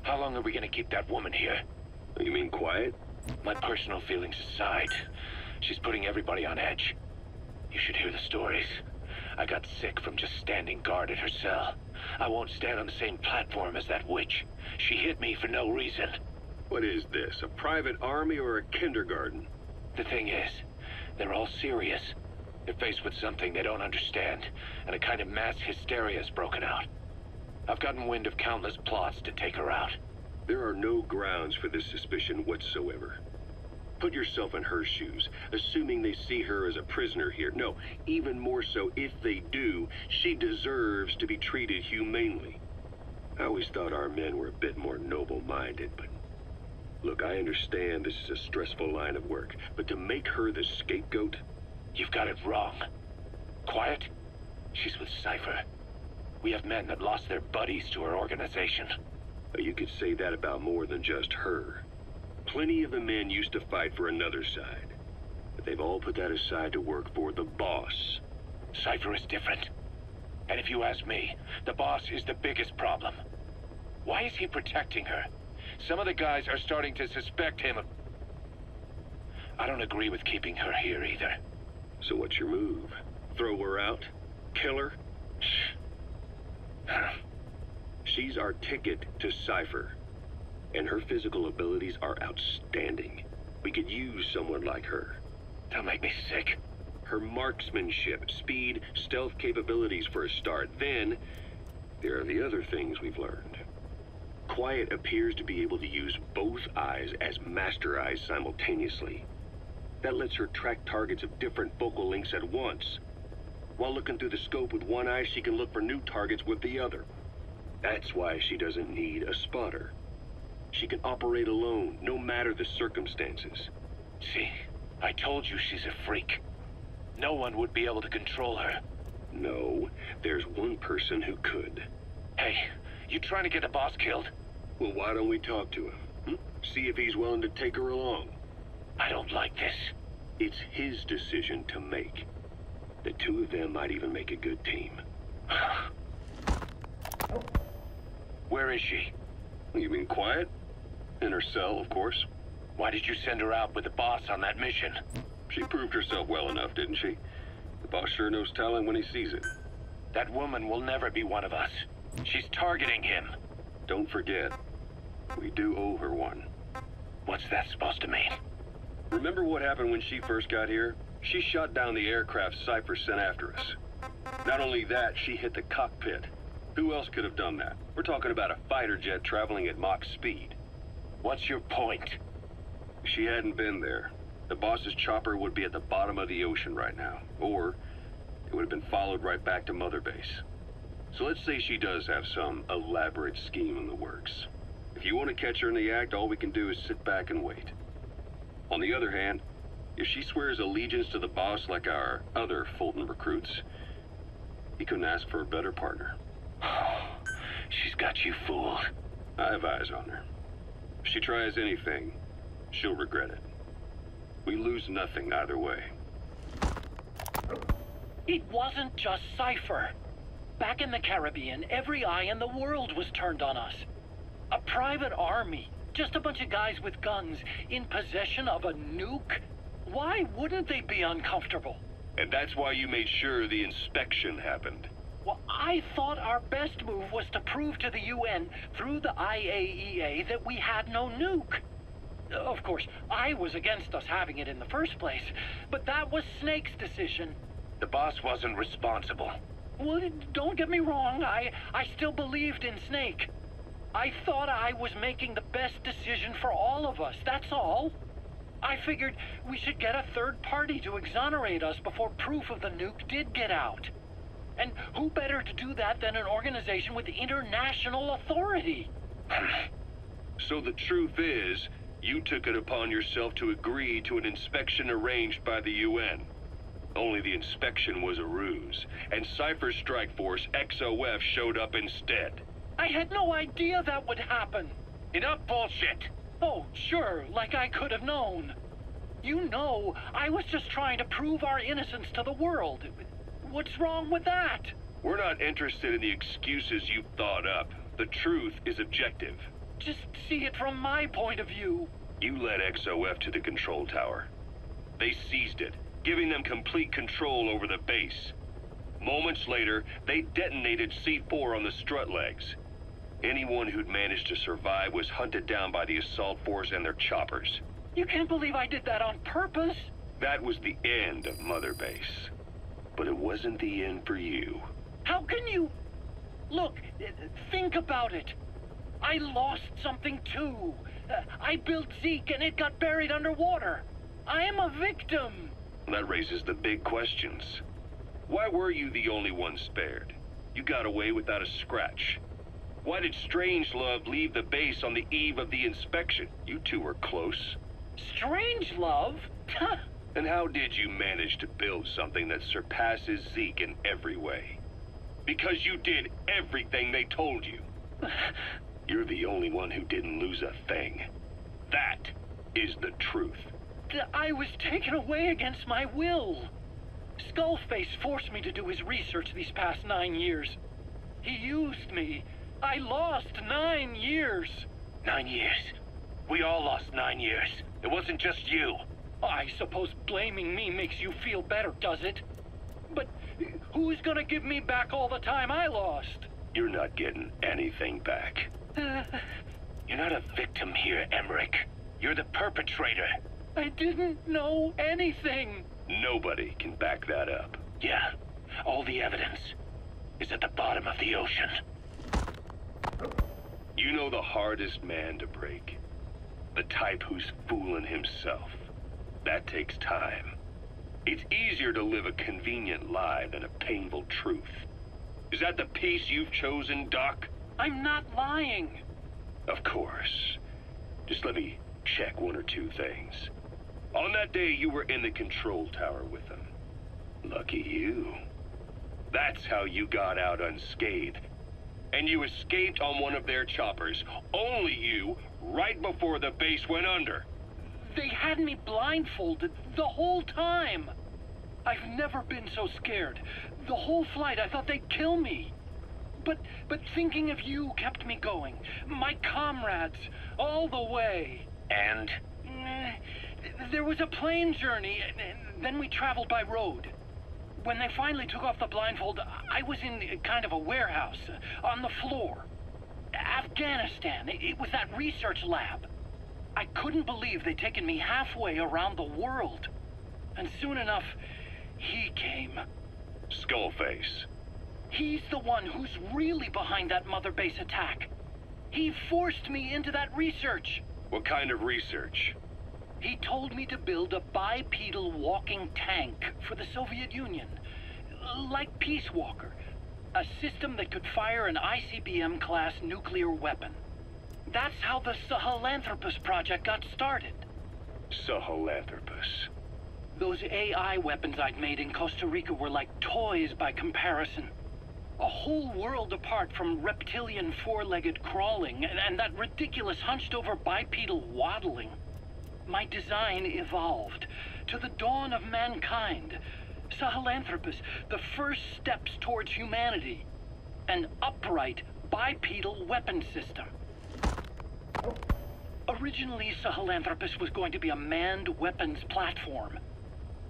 How long are we gonna keep that woman here? You mean Quiet? My personal feelings aside, she's putting everybody on edge. You should hear the stories. I got sick from just standing guard at her cell. I won't stand on the same platform as that witch. She hit me for no reason. What is this, a private army or a kindergarten? The thing is, they're all serious. They're faced with something they don't understand, and a kind of mass hysteria has broken out. I've gotten wind of countless plots to take her out. There are no grounds for this suspicion whatsoever. Put yourself in her shoes, assuming they see her as a prisoner here. No, even more so, if they do, she deserves to be treated humanely. I always thought our men were a bit more noble-minded, but... Look, I understand this is a stressful line of work, but to make her the scapegoat... You've got it wrong. Quiet? She's with Cypher. We have men that lost their buddies to her organization. You could say that about more than just her. Plenty of the men used to fight for another side, but they've all put that aside to work for the boss. Cypher is different. And if you ask me, the boss is the biggest problem. Why is he protecting her? Some of the guys are starting to suspect him of... I don't agree with keeping her here either. So what's your move? Throw her out? Kill her? She's our ticket to Cypher, and her physical abilities are outstanding. We could use someone like her. Don't make me sick. Her marksmanship, speed, stealth capabilities for a start. Then, there are the other things we've learned. Quiet appears to be able to use both eyes as master eyes simultaneously. That lets her track targets of different focal lengths at once. While looking through the scope with one eye, she can look for new targets with the other. That's why she doesn't need a spotter. She can operate alone, no matter the circumstances. See, I told you she's a freak. No one would be able to control her. No, there's one person who could. Hey, you trying to get the boss killed? Well, why don't we talk to him? See if he's willing to take her along. I don't like this. It's his decision to make. The two of them might even make a good team. Where is she? You mean Quiet? In her cell, of course. Why did you send her out with the boss on that mission? She proved herself well enough, didn't she? The boss sure knows talent when he sees it. That woman will never be one of us. She's targeting him. Don't forget, we do owe her one. What's that supposed to mean? Remember what happened when she first got here? She shot down the aircraft Cypher sent after us. Not only that, she hit the cockpit. Who else could have done that? We're talking about a fighter jet traveling at Mach speed. What's your point? If she hadn't been there, the boss's chopper would be at the bottom of the ocean right now. Or it would have been followed right back to Mother Base. So let's say she does have some elaborate scheme in the works. If you want to catch her in the act, all we can do is sit back and wait. On the other hand, if she swears allegiance to the boss like our other Fulton recruits, he couldn't ask for a better partner. She's got you fooled. I have eyes on her. If she tries anything, she'll regret it. We lose nothing either way. It wasn't just Cypher. Back in the Caribbean, every eye in the world was turned on us. A private army, just a bunch of guys with guns, in possession of a nuke? Why wouldn't they be uncomfortable? And that's why you made sure the inspection happened. Well, I thought our best move was to prove to the UN through the IAEA that we had no nuke. Of course, I was against us having it in the first place, but that was Snake's decision. The boss wasn't responsible. Well, don't get me wrong, I still believed in Snake. I thought I was making the best decision for all of us, that's all. I figured we should get a third party to exonerate us before proof of the nuke did get out. And who better to do that than an organization with international authority? So the truth is, you took it upon yourself to agree to an inspection arranged by the UN. Only the inspection was a ruse, and Cypher's strike force, XOF, showed up instead. I had no idea that would happen. Enough bullshit! Oh, sure, like I could have known. You know, I was just trying to prove our innocence to the world. What's wrong with that? We're not interested in the excuses you've thought up. The truth is objective. Just see it from my point of view. You led XOF to the control tower. They seized it, giving them complete control over the base. Moments later, they detonated C4 on the strut legs. Anyone who'd managed to survive was hunted down by the assault force and their choppers. You can't believe I did that on purpose. That was the end of Mother Base. But it wasn't the end for you. How can you... Look, think about it. I lost something too. I built Zeke and it got buried underwater. I am a victim. That raises the big questions. Why were you the only one spared? You got away without a scratch. Why did Strangelove leave the base on the eve of the inspection? You two were close. Strangelove? And how did you manage to build something that surpasses Zeke in every way? Because you did everything they told you. You're the only one who didn't lose a thing. That is the truth. I was taken away against my will. Skullface forced me to do his research these past 9 years. He used me. I lost 9 years. 9 years? We all lost 9 years. It wasn't just you. I suppose blaming me makes you feel better, does it? But who's gonna give me back all the time I lost? You're not getting anything back. You're not a victim here, Emmerich. You're the perpetrator. I didn't know anything. Nobody can back that up. Yeah, all the evidence is at the bottom of the ocean. You know the hardest man to break? The type who's fooling himself. That takes time. It's easier to live a convenient lie than a painful truth. Is that the piece you've chosen, Doc? I'm not lying. Of course. Just let me check one or two things. On that day, you were in the control tower with them. Lucky you. That's how you got out unscathed. And you escaped on one of their choppers. Only you, right before the base went under. They had me blindfolded the whole time. I've never been so scared. The whole flight, I thought they'd kill me. But thinking of you kept me going. My comrades, all the way. And? There was a plane journey, and then we traveled by road. When they finally took off the blindfold, I was in kind of a warehouse, on the floor. Afghanistan, it was that research lab. I couldn't believe they'd taken me halfway around the world. And soon enough, he came. Skullface. He's the one who's really behind that Mother Base attack. He forced me into that research. What kind of research? He told me to build a bipedal walking tank for the Soviet Union. Like Peace Walker. A system that could fire an ICBM-class nuclear weapon. That's how the Sahelanthropus project got started. Sahelanthropus. Those AI weapons I'd made in Costa Rica were like toys by comparison. A whole world apart from reptilian four-legged crawling and that ridiculous hunched-over bipedal waddling. My design evolved to the dawn of mankind. Sahelanthropus, the first steps towards humanity. An upright bipedal weapon system. Originally, Sahelanthropus was going to be a manned weapons platform.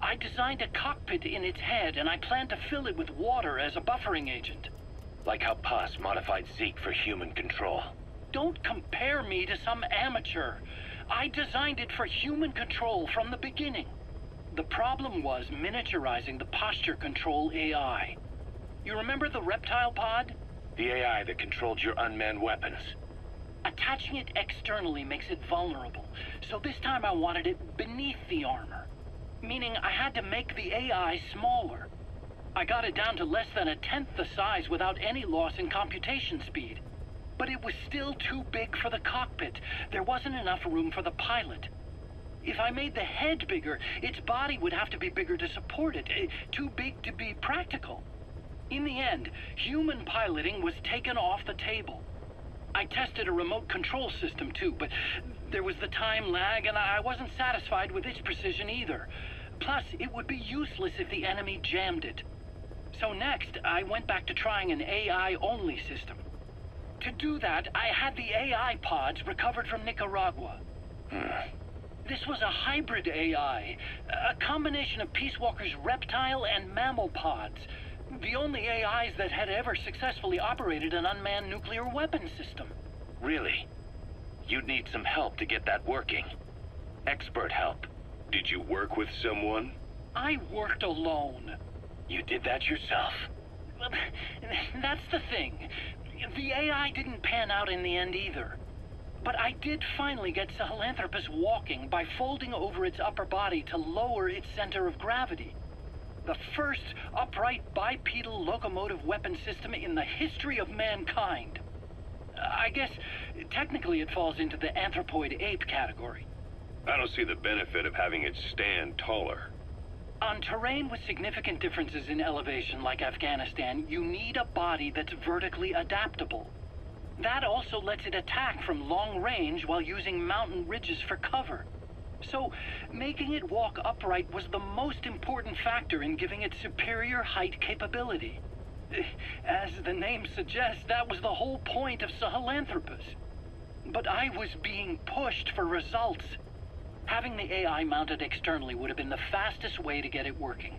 I designed a cockpit in its head, and I planned to fill it with water as a buffering agent. Like how Paz modified Zeke for human control. Don't compare me to some amateur. I designed it for human control from the beginning. The problem was miniaturizing the posture control AI. You remember the reptile pod? The AI that controlled your unmanned weapons. Attaching it externally makes it vulnerable, so this time I wanted it beneath the armor. Meaning I had to make the AI smaller. I got it down to less than 1/10 the size without any loss in computation speed. But it was still too big for the cockpit. There wasn't enough room for the pilot. If I made the head bigger, its body would have to be bigger to support it. Too big to be practical. In the end, human piloting was taken off the table. I tested a remote control system too, but there was the time lag and I wasn't satisfied with its precision either. Plus, it would be useless if the enemy jammed it. So next, I went back to trying an AI-only system. To do that, I had the AI pods recovered from Nicaragua. This was a hybrid AI, a combination of Peace Walker's reptile and mammal pods. The only AIs that had ever successfully operated an unmanned nuclear weapon system. Really? You'd need some help to get that working. Expert help. Did you work with someone? I worked alone. You did that yourself? That's the thing. The AI didn't pan out in the end either. But I did finally get Sahelanthropus walking by folding over its upper body to lower its center of gravity. The first upright bipedal locomotive weapon system in the history of mankind. I guess, technically it falls into the anthropoid ape category. I don't see the benefit of having it stand taller. On terrain with significant differences in elevation like Afghanistan, you need a body that's vertically adaptable. That also lets it attack from long range while using mountain ridges for cover. So, making it walk upright was the most important factor in giving it superior height capability. As the name suggests, that was the whole point of Sahelanthropus. But I was being pushed for results. Having the AI mounted externally would have been the fastest way to get it working.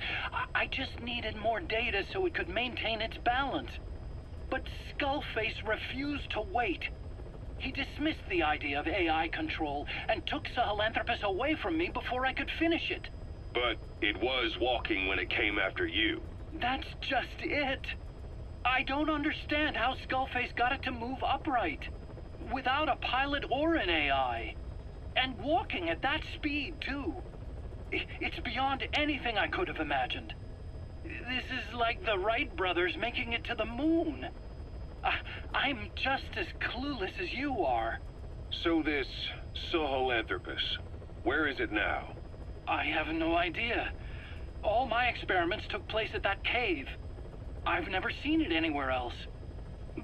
I just needed more data so it could maintain its balance. But Skullface refused to wait. He dismissed the idea of AI control and took Sahelanthropus away from me before I could finish it. But it was walking when it came after you. That's just it. I don't understand how Skullface got it to move upright, without a pilot or an AI. And walking at that speed, too. It's beyond anything I could have imagined. This is like the Wright brothers making it to the moon. I'm just as clueless as you are. So this Sahelanthropus, where is it now? I have no idea. All my experiments took place at that cave. I've never seen it anywhere else.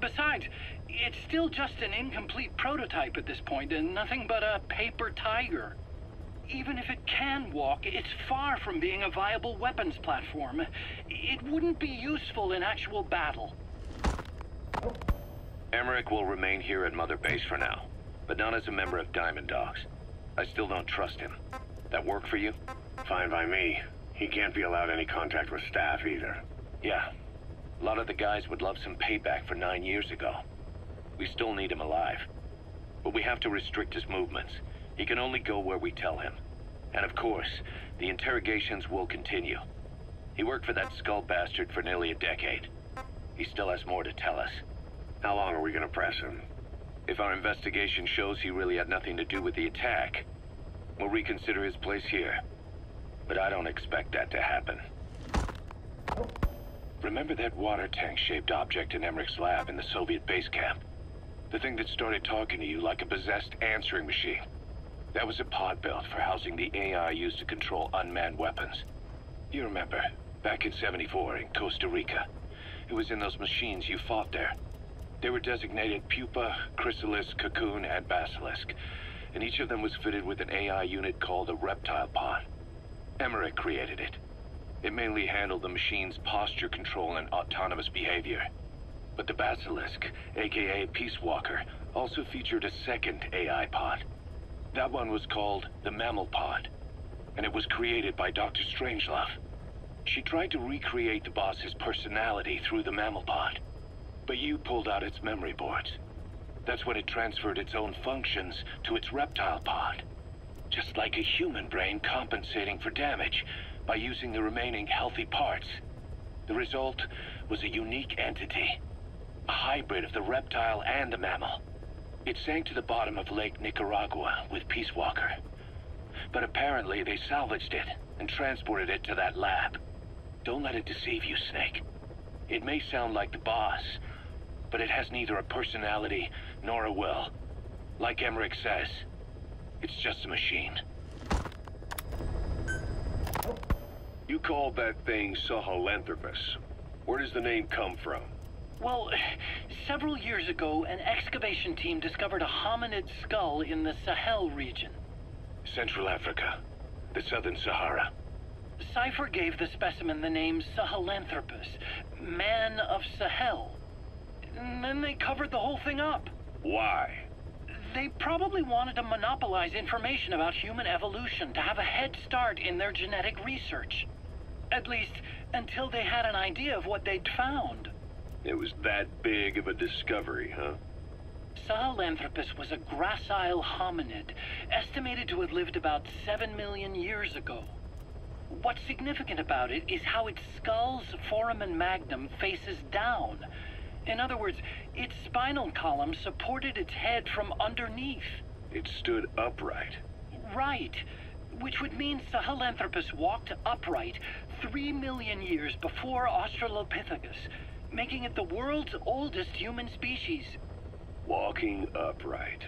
Besides, it's still just an incomplete prototype at this point, and nothing but a paper tiger. Even if it can walk, it's far from being a viable weapons platform. It wouldn't be useful in actual battle. Emmerich will remain here at Mother Base for now, but not as a member of Diamond Dogs. I still don't trust him. That work for you? Fine by me. He can't be allowed any contact with staff either. Yeah. A lot of the guys would love some payback for 9 years ago. We still need him alive. But we have to restrict his movements. He can only go where we tell him. And of course, the interrogations will continue. He worked for that skull bastard for nearly a decade. He still has more to tell us. How long are we gonna press him? If our investigation shows he really had nothing to do with the attack, we'll reconsider his place here. But I don't expect that to happen. Remember that water tank-shaped object in Emmerich's lab in the Soviet base camp? The thing that started talking to you like a possessed answering machine. That was a pod built for housing the AI used to control unmanned weapons. You remember, back in '74 in Costa Rica. It was in those machines you fought there. They were designated Pupa, Chrysalis, Cocoon, and Basilisk, and each of them was fitted with an AI unit called a reptile pod. Emmerich created it. It mainly handled the machine's posture control and autonomous behavior. But the Basilisk, aka Peace Walker, also featured a second AI pod. That one was called the Mammal Pod, and it was created by Dr. Strangelove. She tried to recreate the boss's personality through the Mammal Pod, but you pulled out its memory boards. That's when it transferred its own functions to its reptile pod. Just like a human brain compensating for damage by using the remaining healthy parts. The result was a unique entity, a hybrid of the reptile and the mammal. It sank to the bottom of Lake Nicaragua with Peace Walker. But apparently they salvaged it and transported it to that lab. Don't let it deceive you, Snake. It may sound like the boss, but it has neither a personality nor a will. Like Emmerich says, it's just a machine. You called that thing Sahelanthropus. Where does the name come from? Well, several years ago, an excavation team discovered a hominid skull in the Sahel region. Central Africa, the Southern Sahara. Cypher gave the specimen the name Sahelanthropus, Man of Sahel. And then they covered the whole thing up. Why? They probably wanted to monopolize information about human evolution to have a head start in their genetic research. At least, until they had an idea of what they'd found. It was that big of a discovery, huh? Sahelanthropus was a gracile hominid, estimated to have lived about 7 million years ago. What's significant about it is how its skull's foramen magnum faces down, In other words, its spinal column supported its head from underneath. It stood upright. Right. Which would mean Sahelanthropus walked upright 3 million years before Australopithecus, making it the world's oldest human species. Walking upright.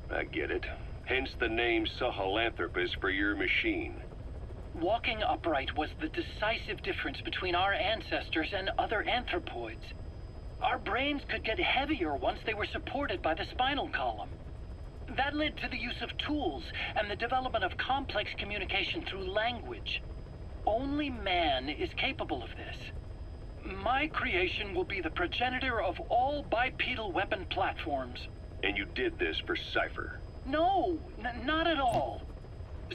I get it. Hence the name Sahelanthropus for your machine. Walking upright was the decisive difference between our ancestors and other anthropoids. Our brains could get heavier once they were supported by the spinal column. That led to the use of tools and the development of complex communication through language. Only man is capable of this. My creation will be the progenitor of all bipedal weapon platforms. And you did this for Cypher? No, not at all.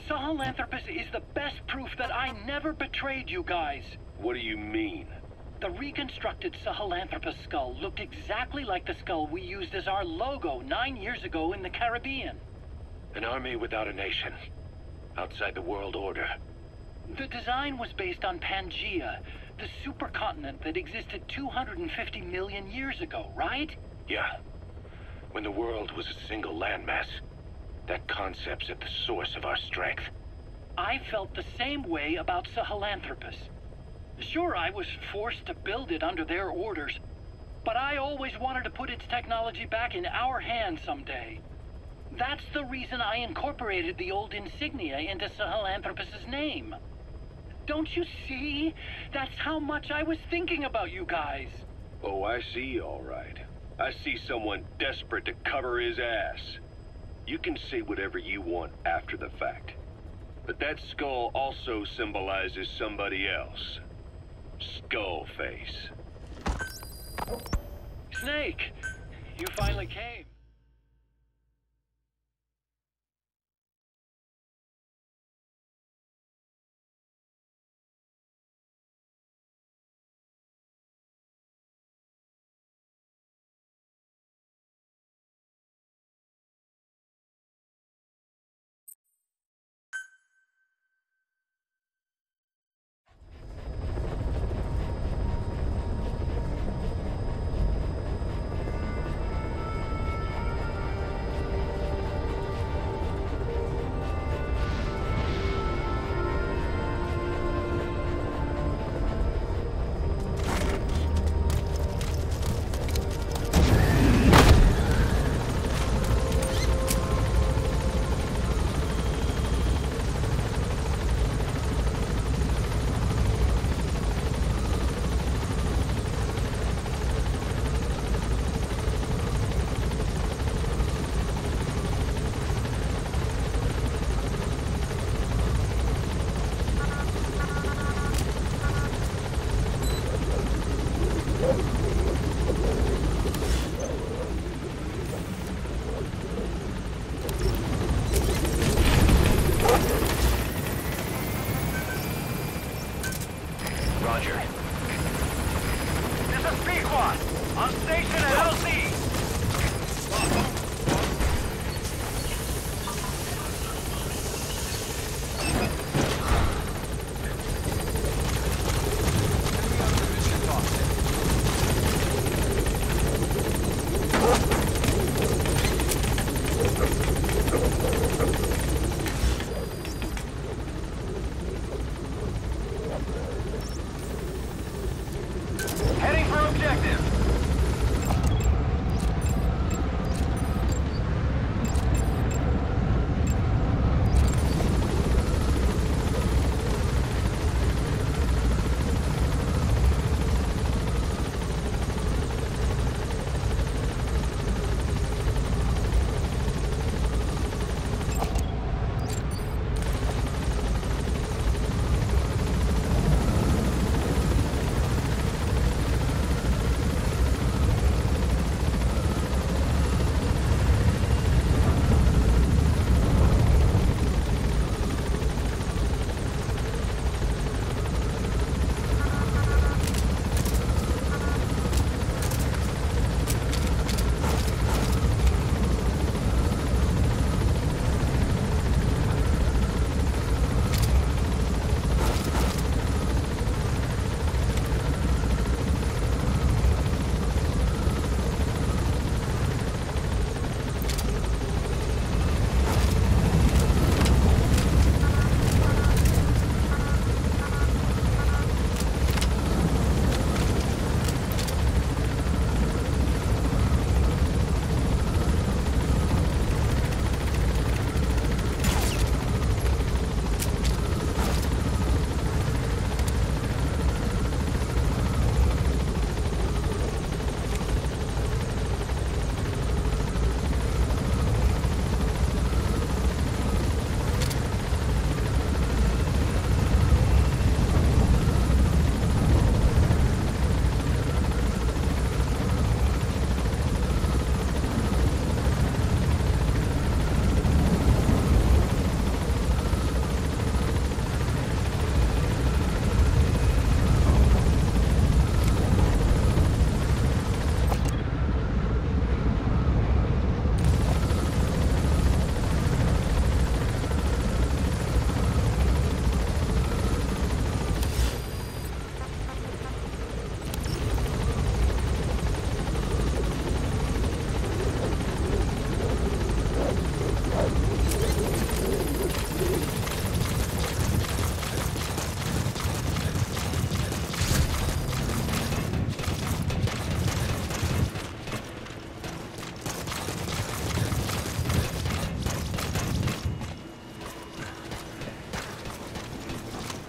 Sahelanthropus is the best proof that I never betrayed you guys. What do you mean? The reconstructed Sahelanthropus skull looked exactly like the skull we used as our logo 9 years ago in the Caribbean. An army without a nation. Outside the world order. The design was based on Pangaea, the supercontinent that existed 250 million years ago, right? Yeah. When the world was a single landmass. That concept's at the source of our strength. I felt the same way about Sahelanthropus. Sure, I was forced to build it under their orders, but I always wanted to put its technology back in our hands someday. That's the reason I incorporated the old insignia into Sahelanthropus's name. Don't you see? That's how much I was thinking about you guys. Oh, I see, all right. I see someone desperate to cover his ass. You can say whatever you want after the fact. But that skull also symbolizes somebody else. Skullface. Snake, you finally came.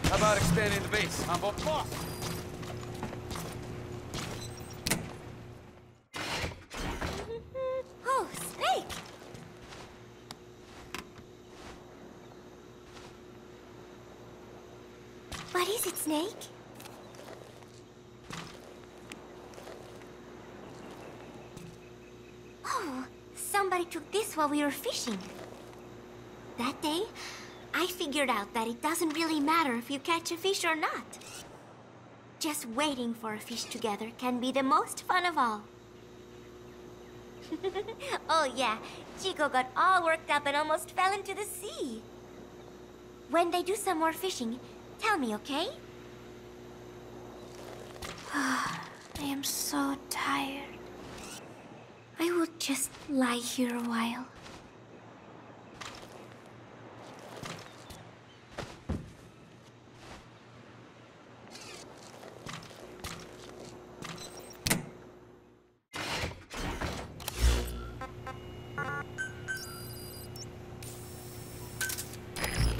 How about expanding the base? I'm both boss. Oh, Snake! What is it, Snake? Oh, somebody took this while we were fishing. That day, I figured out that it doesn't really matter if you catch a fish or not. Just waiting for a fish together can be the most fun of all. Oh yeah, Chico got all worked up and almost fell into the sea. When they do some more fishing, tell me, okay? I am so tired. I will just lie here a while.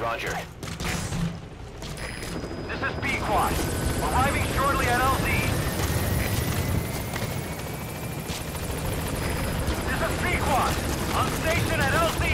Roger. This is B-Quad. Arriving shortly at LZ. This is B-Quad. On station at LZ.